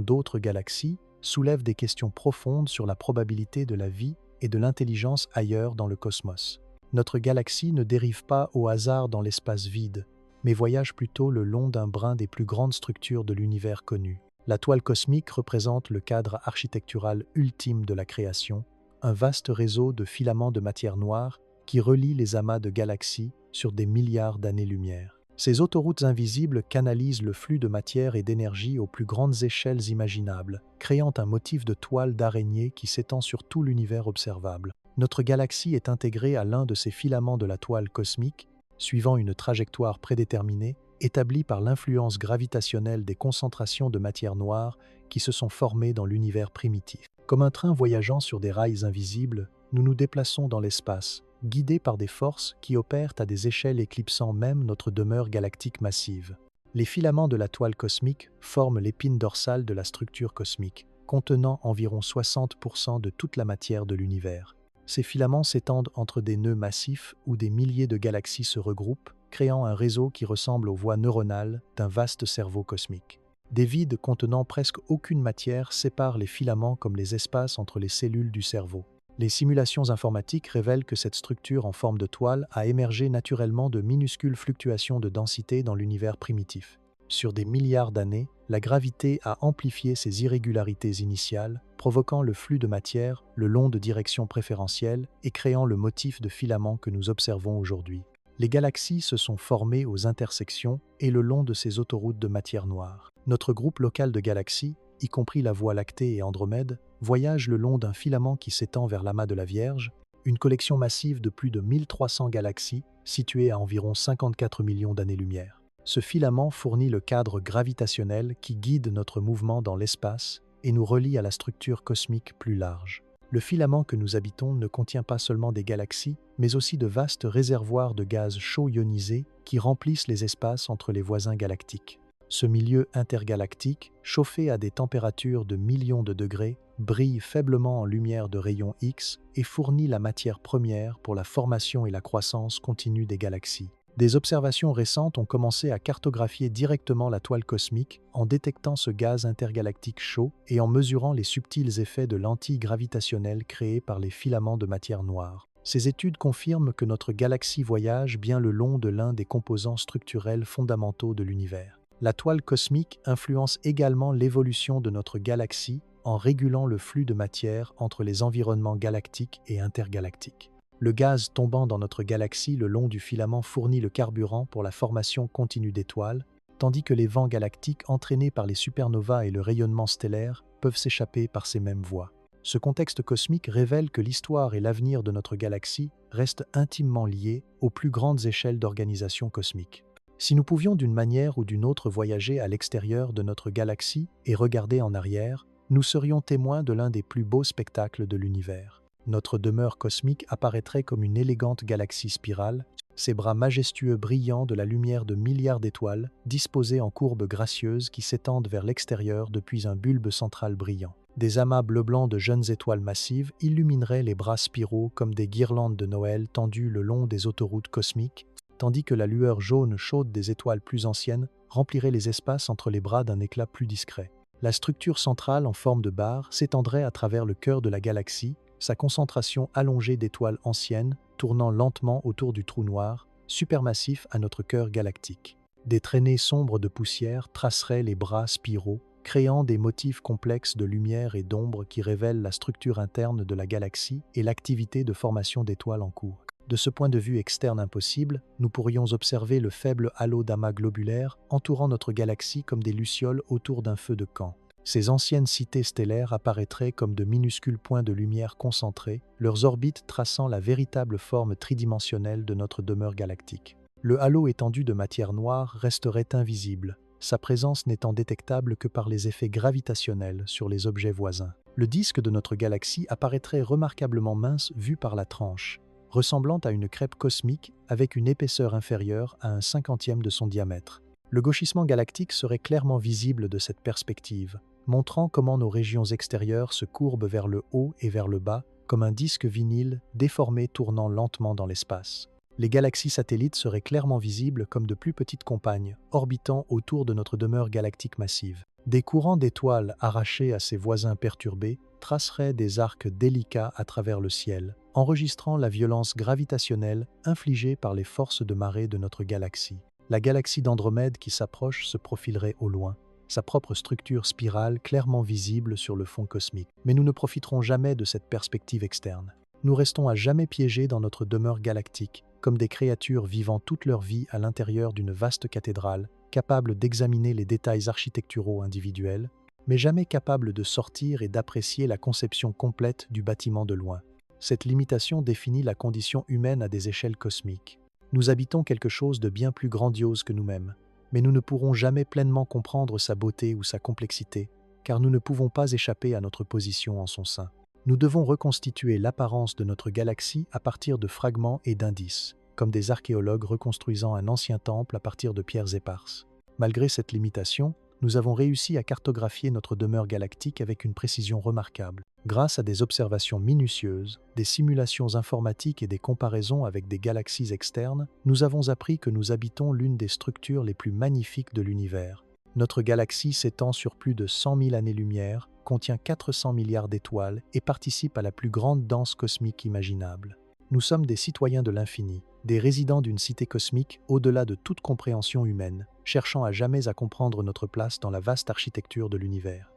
d'autres galaxies soulève des questions profondes sur la probabilité de la vie et de l'intelligence ailleurs dans le cosmos. Notre galaxie ne dérive pas au hasard dans l'espace vide, mais voyage plutôt le long d'un brin des plus grandes structures de l'univers connu. La toile cosmique représente le cadre architectural ultime de la création, un vaste réseau de filaments de matière noire qui relie les amas de galaxies sur des milliards d'années-lumière. Ces autoroutes invisibles canalisent le flux de matière et d'énergie aux plus grandes échelles imaginables, créant un motif de toile d'araignée qui s'étend sur tout l'univers observable. Notre galaxie est intégrée à l'un de ces filaments de la toile cosmique, suivant une trajectoire prédéterminée, établie par l'influence gravitationnelle des concentrations de matière noire qui se sont formées dans l'univers primitif. Comme un train voyageant sur des rails invisibles, nous nous déplaçons dans l'espace, guidés par des forces qui opèrent à des échelles éclipsant même notre demeure galactique massive. Les filaments de la toile cosmique forment l'épine dorsale de la structure cosmique, contenant environ 60% de toute la matière de l'univers. Ces filaments s'étendent entre des nœuds massifs où des milliers de galaxies se regroupent, créant un réseau qui ressemble aux voies neuronales d'un vaste cerveau cosmique. Des vides contenant presque aucune matière séparent les filaments comme les espaces entre les cellules du cerveau. Les simulations informatiques révèlent que cette structure en forme de toile a émergé naturellement de minuscules fluctuations de densité dans l'univers primitif. Sur des milliards d'années, la gravité a amplifié ces irrégularités initiales, provoquant le flux de matière le long de directions préférentielles et créant le motif de filaments que nous observons aujourd'hui. Les galaxies se sont formées aux intersections et le long de ces autoroutes de matière noire. Notre groupe local de galaxies, y compris la Voie lactée et Andromède, voyage le long d'un filament qui s'étend vers l'amas de la Vierge, une collection massive de plus de 1300 galaxies situées à environ 54 millions d'années-lumière. Ce filament fournit le cadre gravitationnel qui guide notre mouvement dans l'espace et nous relie à la structure cosmique plus large. Le filament que nous habitons ne contient pas seulement des galaxies, mais aussi de vastes réservoirs de gaz chaud ionisé qui remplissent les espaces entre les voisins galactiques. Ce milieu intergalactique, chauffé à des températures de millions de degrés, brille faiblement en lumière de rayons X et fournit la matière première pour la formation et la croissance continue des galaxies. Des observations récentes ont commencé à cartographier directement la toile cosmique en détectant ce gaz intergalactique chaud et en mesurant les subtils effets de lentilles gravitationnelles créées par les filaments de matière noire. Ces études confirment que notre galaxie voyage bien le long de l'un des composants structurels fondamentaux de l'univers. La toile cosmique influence également l'évolution de notre galaxie en régulant le flux de matière entre les environnements galactiques et intergalactiques. Le gaz tombant dans notre galaxie le long du filament fournit le carburant pour la formation continue d'étoiles, tandis que les vents galactiques entraînés par les supernovas et le rayonnement stellaire peuvent s'échapper par ces mêmes voies. Ce contexte cosmique révèle que l'histoire et l'avenir de notre galaxie restent intimement liés aux plus grandes échelles d'organisation cosmique. Si nous pouvions d'une manière ou d'une autre voyager à l'extérieur de notre galaxie et regarder en arrière, nous serions témoins de l'un des plus beaux spectacles de l'univers. Notre demeure cosmique apparaîtrait comme une élégante galaxie spirale, ses bras majestueux brillant de la lumière de milliards d'étoiles, disposées en courbes gracieuses qui s'étendent vers l'extérieur depuis un bulbe central brillant. Des amas bleu-blanc de jeunes étoiles massives illumineraient les bras spiraux comme des guirlandes de Noël tendues le long des autoroutes cosmiques, tandis que la lueur jaune chaude des étoiles plus anciennes remplirait les espaces entre les bras d'un éclat plus discret. La structure centrale en forme de barre s'étendrait à travers le cœur de la galaxie, sa concentration allongée d'étoiles anciennes tournant lentement autour du trou noir, supermassif à notre cœur galactique. Des traînées sombres de poussière traceraient les bras spiraux, créant des motifs complexes de lumière et d'ombre qui révèlent la structure interne de la galaxie et l'activité de formation d'étoiles en cours. De ce point de vue externe impossible, nous pourrions observer le faible halo d'amas globulaires entourant notre galaxie comme des lucioles autour d'un feu de camp. Ces anciennes cités stellaires apparaîtraient comme de minuscules points de lumière concentrés, leurs orbites traçant la véritable forme tridimensionnelle de notre demeure galactique. Le halo étendu de matière noire resterait invisible, sa présence n'étant détectable que par les effets gravitationnels sur les objets voisins. Le disque de notre galaxie apparaîtrait remarquablement mince vu par la tranche, ressemblant à une crêpe cosmique avec une épaisseur inférieure à un cinquantième de son diamètre. Le gauchissement galactique serait clairement visible de cette perspective, montrant comment nos régions extérieures se courbent vers le haut et vers le bas, comme un disque vinyle déformé tournant lentement dans l'espace. Les galaxies satellites seraient clairement visibles comme de plus petites compagnes, orbitant autour de notre demeure galactique massive. Des courants d'étoiles arrachés à ses voisins perturbés traceraient des arcs délicats à travers le ciel, enregistrant la violence gravitationnelle infligée par les forces de marée de notre galaxie. La galaxie d'Andromède qui s'approche se profilerait au loin, sa propre structure spirale clairement visible sur le fond cosmique. Mais nous ne profiterons jamais de cette perspective externe. Nous restons à jamais piégés dans notre demeure galactique, comme des créatures vivant toute leur vie à l'intérieur d'une vaste cathédrale, capables d'examiner les détails architecturaux individuels, mais jamais capables de sortir et d'apprécier la conception complète du bâtiment de loin. Cette limitation définit la condition humaine à des échelles cosmiques. Nous habitons quelque chose de bien plus grandiose que nous-mêmes, mais nous ne pourrons jamais pleinement comprendre sa beauté ou sa complexité, car nous ne pouvons pas échapper à notre position en son sein. Nous devons reconstituer l'apparence de notre galaxie à partir de fragments et d'indices, comme des archéologues reconstruisant un ancien temple à partir de pierres éparses. Malgré cette limitation, nous avons réussi à cartographier notre demeure galactique avec une précision remarquable. Grâce à des observations minutieuses, des simulations informatiques et des comparaisons avec des galaxies externes, nous avons appris que nous habitons l'une des structures les plus magnifiques de l'univers. Notre galaxie s'étend sur plus de 100 000 années-lumière, contient 400 milliards d'étoiles et participe à la plus grande danse cosmique imaginable. Nous sommes des citoyens de l'infini, des résidents d'une cité cosmique au-delà de toute compréhension humaine, cherchant à jamais à comprendre notre place dans la vaste architecture de l'univers.